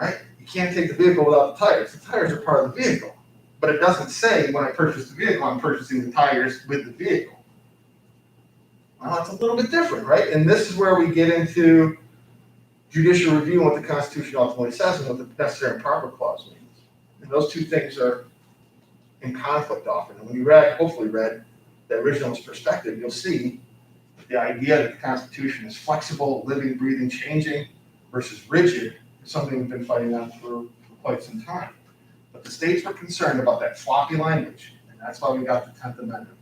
right? You can't take the vehicle without the tires. The tires are part of the vehicle. But it doesn't say when I purchase the vehicle, I'm purchasing the tires with the vehicle. Well, it's a little bit different, right? And this is where we get into judicial review and what the Constitution ultimately says and what the necessary and proper clause means. And those two things are in conflict often. And when you hopefully read the originalist perspective, you'll see that the idea that the Constitution is flexible, living, breathing, changing versus rigid is something we've been fighting on for quite some time. But the states were concerned about that floppy language, and that's why we got the 10th Amendment.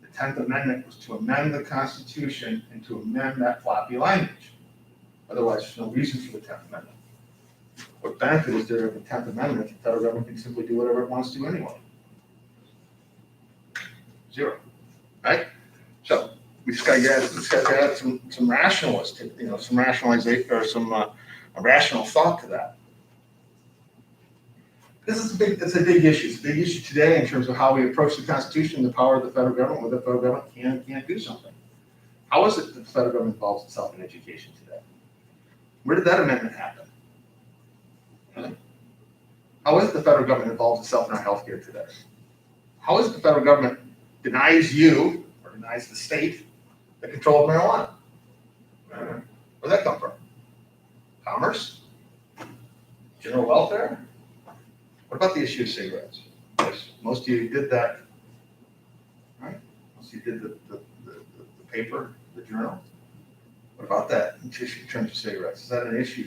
The 10th Amendment was to amend the Constitution and to amend that floppy language. Otherwise, there's no reason for the 10th Amendment. What benefit is there of the 10th Amendment if the federal government can simply do whatever it wants to anyway? Zero, right? So we just got to add some rationalist, some rationalization or some a rational thought to that. This is it's a big issue. It's a big issue today in terms of how we approach the Constitution and the power of the federal government, whether the federal government can and can't do something. How is it that the federal government involves itself in education today? Where did that amendment happen? How is it the federal government involves itself in our healthcare today? How is it the federal government denies you or denies the state the control of marijuana? Where'd that come from? Commerce? General welfare? What about the issue of cigarettes? Yes, most of you did that, right? Most of you did the paper, the journal. What about that in terms of cigarettes? Is that an issue,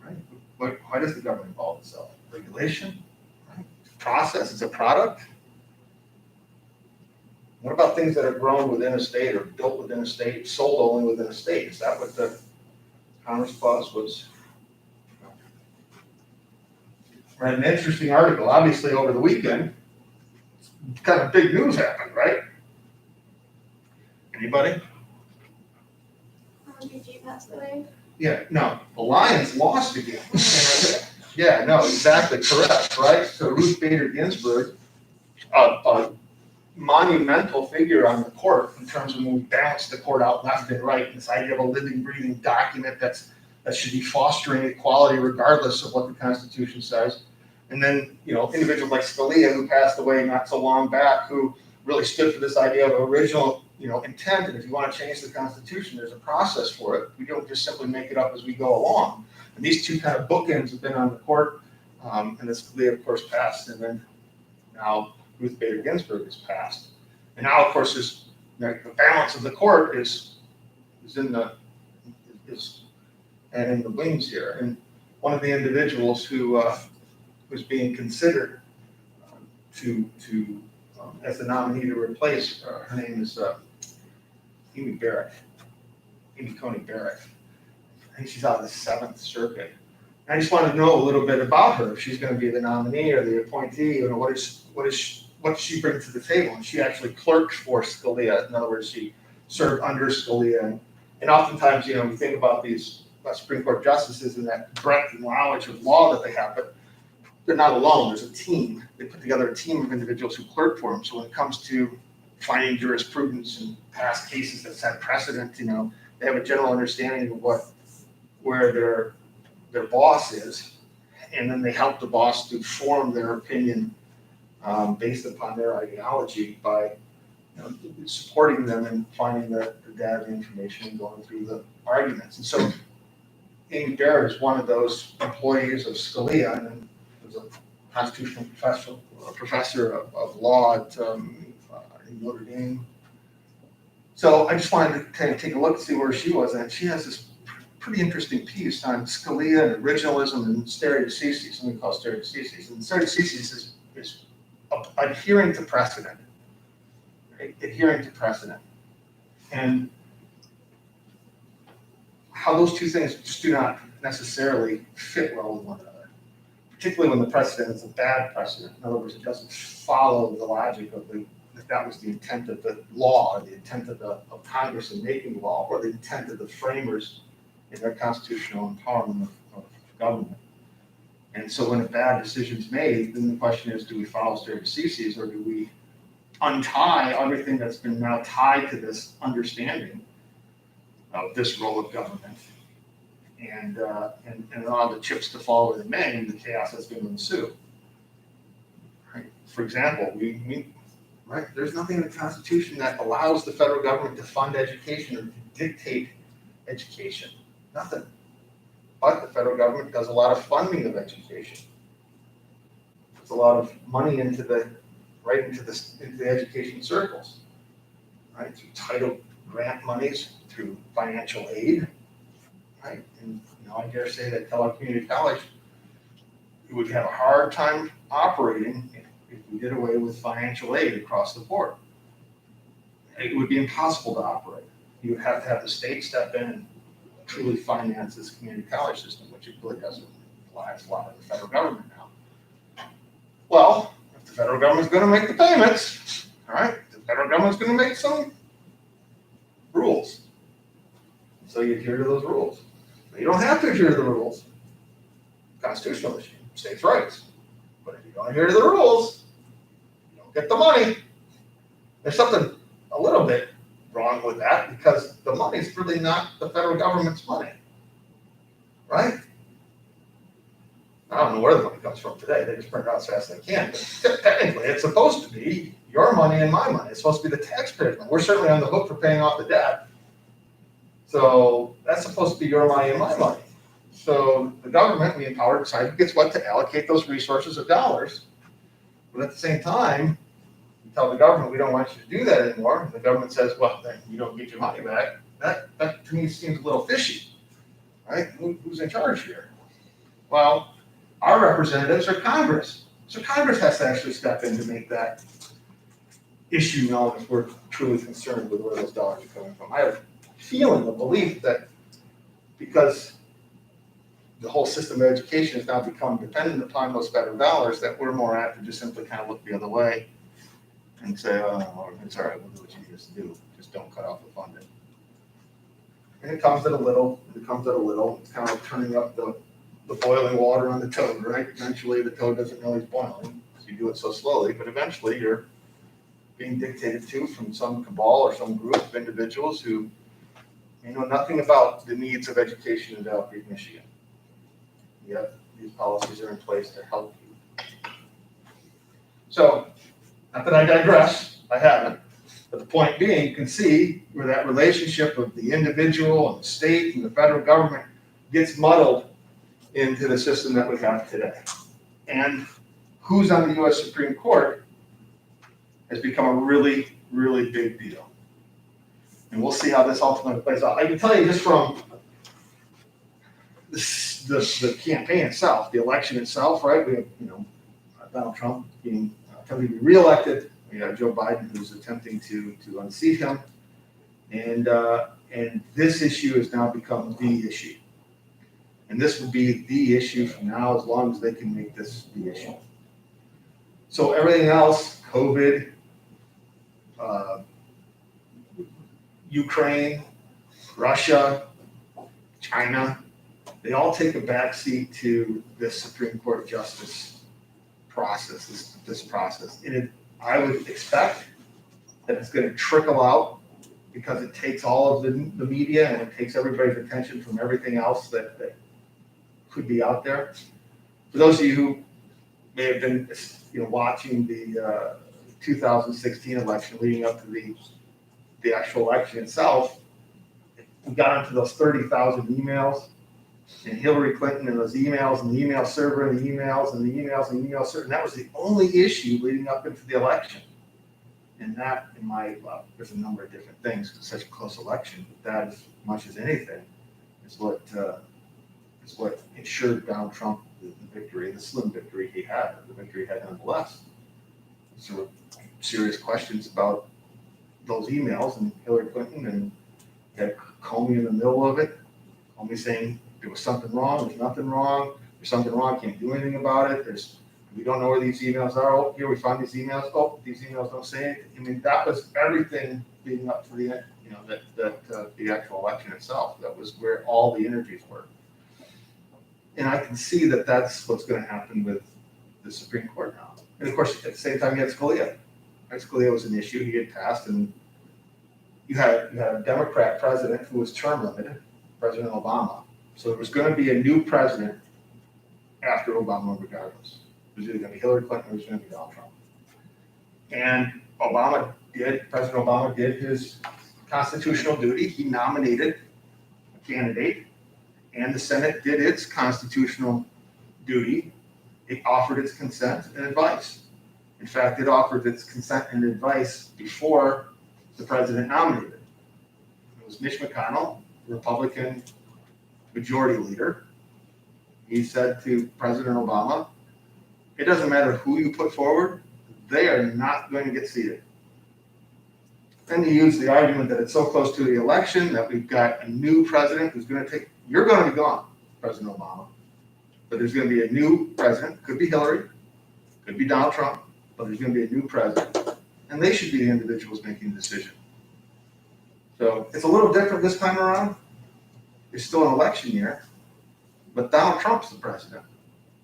right? Why does the government involve itself? Regulation? Right? Process? It's a product? What about things that are grown within a state or built within a state, sold only within a state? Is that what the Commerce Clause was? Read an interesting article, obviously over the weekend. Kind of big news happened, right? Anybody? RBG passed away. Yeah, no, the Lions lost again. Yeah, no, exactly correct, right? So Ruth Bader Ginsburg, a monumental figure on the court in terms of when we balance the court out left and right, this idea of a living, breathing document that should be fostering equality regardless of what the Constitution says. And then, individuals like Scalia, who passed away not so long back, who really stood for this idea of original, intent. And if you want to change the Constitution, there's a process for it. We don't just simply make it up as we go along. And these two kind of bookends have been on the court. And then Scalia, of course, passed. And then now Ruth Bader Ginsburg has passed. And now, of course, the balance of the court is in the wings here. And one of the individuals who was being considered as the nominee to replace her name is Amy Coney Barrett. I think she's out of the 7th Circuit. I just wanted to know a little bit about her. If she's going to be the nominee or the appointee, what does she bring to the table? And she actually clerked for Scalia. In other words, she served under Scalia. And oftentimes, we think about these Supreme Court justices and that breadth and knowledge of law that they have, but they're not alone. There's a team. They put together a team of individuals who clerk for them. So when it comes to finding jurisprudence and past cases that set precedent, they have a general understanding of where their boss is, and then they help the boss to form their opinion based upon their ideology by supporting them and finding the data, the information, and going through the arguments. And so Amy Barrett is one of those employees of Scalia, and then was a constitutional professor of law at Notre Dame. So I just wanted to kind of take a look and see where she was at. She has this pretty interesting piece on Scalia and originalism and stare decisis, something called stare decisis. And stare decisis is adhering to precedent, right? Adhering to precedent. And how those two things just do not necessarily fit well with one another, particularly when the precedent is a bad precedent. In other words, it doesn't follow the logic of if that was the intent of the law, or the intent of Congress in making law, or the intent of the framers in their constitutional empowerment of government. And so when a bad decision is made, then the question is, do we follow stare decisis, or do we untie everything that's been now tied to this understanding of this role of government, and allow the chips to fall where they may, and the chaos that's going to ensue. Right? For example, right, there's nothing in the Constitution that allows the federal government to fund education or to dictate education. Nothing. But the federal government does a lot of funding of education. Puts a lot of money into the education circles, right? Through title grant monies, through financial aid, right? And I dare say that Kellogg Community College would have a hard time operating if we did away with financial aid across the board. It would be impossible to operate. You would have to have the state step in and truly finance this community college system, which it really doesn't. It's a lot of the federal government now. Well, if the federal government's going to make the payments, all right, the federal government's going to make some rules. So you adhere to those rules. You don't have to adhere to the rules. Constitutional issue, states' rights. But if you don't adhere to the rules, you don't get the money. There's something a little bit wrong with that, because the money's really not the federal government's money, right? I don't know where the money comes from today. They just print it out as fast as they can. But technically, it's supposed to be your money and my money. It's supposed to be the taxpayers' money. We're certainly on the hook for paying off the debt. So that's supposed to be your money and my money. So the government, we empower, decides who gets what to allocate those resources of dollars. But at the same time, you tell the government, we don't want you to do that anymore. And the government says, well, then you don't get your money back. That to me seems a little fishy, right? Who's in charge here? Well, our representatives are Congress. So Congress has to actually step in to make that issue known if we're truly concerned with where those dollars are coming from. I have a feeling, a belief that because the whole system of education has now become dependent upon those federal dollars, that we're more apt to just simply kind of look the other way and say, oh, it's all right, we'll do what you need us to do. Just don't cut off the funding. And it comes at a little, It's kind of like turning up the boiling water on the toad, right? Eventually the toad doesn't know he's boiling, because you do it so slowly, but eventually you're being dictated to from some cabal or some group of individuals who know nothing about the needs of education in Valley Creek, Michigan. Yet these policies are in place to help you. So, not that I digress, I haven't, but the point being, you can see where that relationship of the individual and the state and the federal government gets muddled into the system that we have today. And who's on the U.S. Supreme Court has become a really, really big deal. And we'll see how this ultimately plays out. I can tell you just from the campaign itself, the election itself, right? We have, Donald Trump being attempting to be reelected. We have Joe Biden who's attempting to unseat him. And this issue has now become the issue. And this will be the issue from now as long as they can make this the issue. So everything else, COVID, Ukraine, Russia, China, they all take a backseat to this Supreme Court justice process, this process. And I would expect that it's going to trickle out, because it takes all of the media and it takes everybody's attention from everything else that could be out there. For those of you who may have been watching the 2016 election leading up to the actual election itself, we got into those 30,000 emails, and Hillary Clinton and those emails and the email server and the emails and the emails and the email server. And that was the only issue leading up into the election. And that, there's a number of different things. It's such a close election, but that, as much as anything, is what ensured Donald Trump the victory, the slim victory he had, the victory he had nonetheless. So serious questions about those emails and Hillary Clinton, and you had Comey in the middle of it. Comey saying there was something wrong, there's nothing wrong, there's something wrong, can't do anything about it, we don't know where these emails are, oh, here we found these emails, oh, these emails don't say anything. I mean, that was everything leading up to the, the actual election itself. That was where all the energies were. And I can see that that's what's gonna happen with the Supreme Court now. And of course, at the same time, you had Scalia. Scalia was an issue, he had passed, and you had a Democrat president who was term limited, President Obama. So there was gonna be a new president after Obama regardless. It was either gonna be Hillary Clinton or it was gonna be Donald Trump. And President Obama did his constitutional duty. He nominated a candidate, and the Senate did its constitutional duty. It offered its consent and advice. In fact, it offered its consent and advice before the president nominated. It was Mitch McConnell, Republican majority leader. He said to President Obama, it doesn't matter who you put forward, they are not going to get seated. Then he used the argument that it's so close to the election that we've got a new president who's going to you're going to be gone, President Obama, but there's going to be a new president, could be Hillary, could be Donald Trump, but there's going to be a new president, and they should be the individuals making the decision. So it's a little different this time around. It's still an election year, but Donald Trump's the president.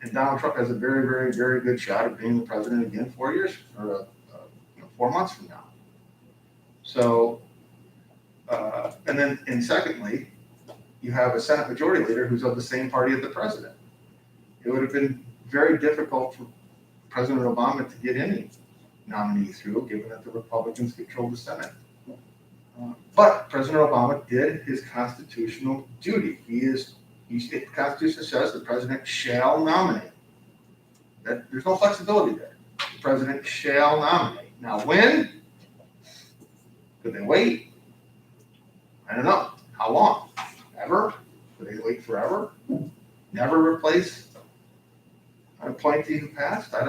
And Donald Trump has a very, very, very good shot of being the president again 4 years or 4 months from now. So, and secondly, you have a Senate Majority Leader who's of the same party as the president. It would have been very difficult for President Obama to get any nominee through, given that the Republicans control the Senate. But President Obama did his constitutional duty. The Constitution says the president shall nominate. There's no flexibility there. The president shall nominate. Now, when? Could they wait? I don't know. How long? Ever? Could they wait forever? Never replace an appointee who passed? I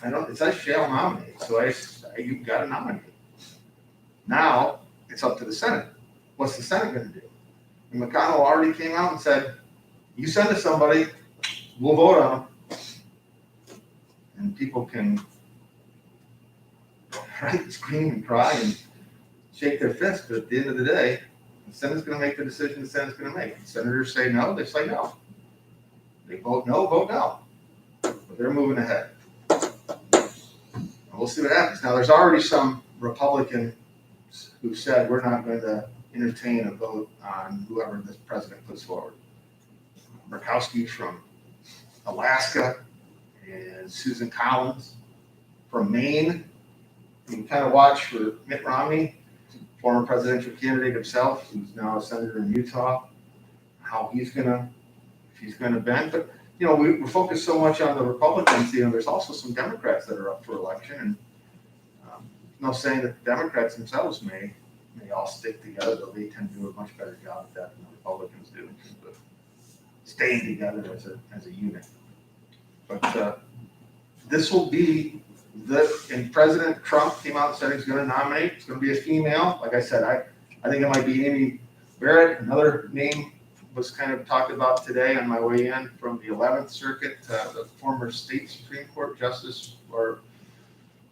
don't. It says shall nominate, so you've got to nominate. Now it's up to the Senate. What's the Senate going to do? And McConnell already came out and said, you send us somebody, we'll vote on them. And people can scream and cry and shake their fists, but at the end of the day, the Senate's going to make the decision the Senate's going to make. If senators say no, they say no. They vote no, vote no. But they're moving ahead. And we'll see what happens. Now, there's already some Republicans who said we're not going to entertain a vote on whoever this president puts forward. Murkowski from Alaska and Susan Collins from Maine. You can kind of watch for Mitt Romney, former presidential candidate himself, who's now a senator in Utah, how if he's gonna bend. But we're focused so much on the Republicans. There's also some Democrats that are up for election, and no saying that the Democrats themselves may all stick together, though they tend to do a much better job at that than the Republicans do. But staying together as a unit. But this will be and President Trump came out and said he's going to nominate. It's going to be a female. Like I said, I think it might be Amy Barrett. Another name was kind of talked about today on my way in from the 11th Circuit, the former state Supreme Court justice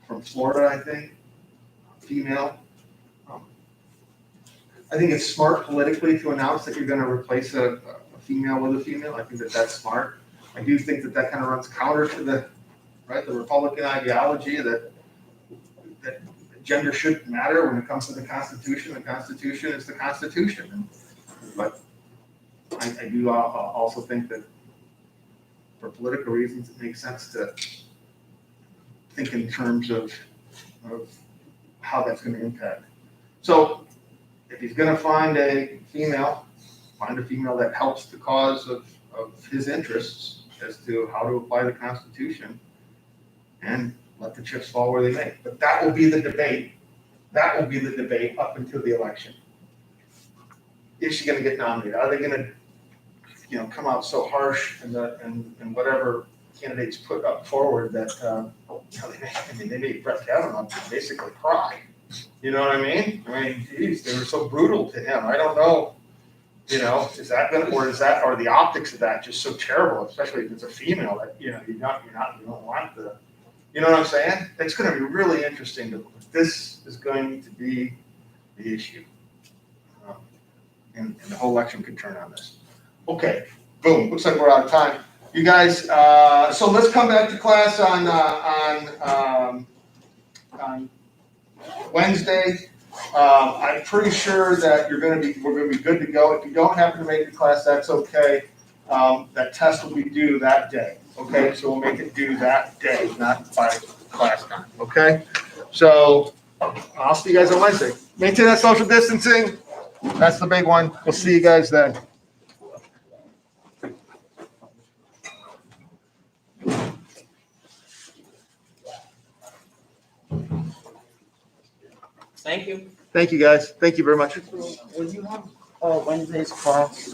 from Florida, I think, female. I think it's smart politically to announce that you're going to replace a female with a female. I think that's smart. I do think that kind of runs counter to the Republican ideology that gender shouldn't matter when it comes to the Constitution. The Constitution is the Constitution. But I do also think that for political reasons, it makes sense to think in terms of how that's going to impact. So if he's going to find a female that helps the cause of his interests as to how to apply the Constitution, and let the chips fall where they may. But that will be the debate. That will be the debate up until the election. Is she going to get nominated? Are they going to, come out so harsh and whatever candidates put up forward that they made Brett Kavanaugh basically cry. You know what I mean? Geez, they were so brutal to him. I don't know You know, is that gonna, or the optics of that just so terrible, especially if it's a female that, you know, you don't want the, you know what I'm saying? It's gonna be really interesting this is going to be the issue. And the whole election could turn on this. Okay, boom, looks like we're out of time. You guys, so let's come back to class on Wednesday. I'm pretty sure that we're gonna be good to go. If you don't happen to make the class, that's okay. That test will be due that day, okay? So we'll make it due that day, not by class time, okay? So I'll see you guys on Wednesday. Maintain that social distancing. That's the big one. We'll see you guys then. Thank you. Thank you, guys. Thank you very much. Will you have Wednesday's class?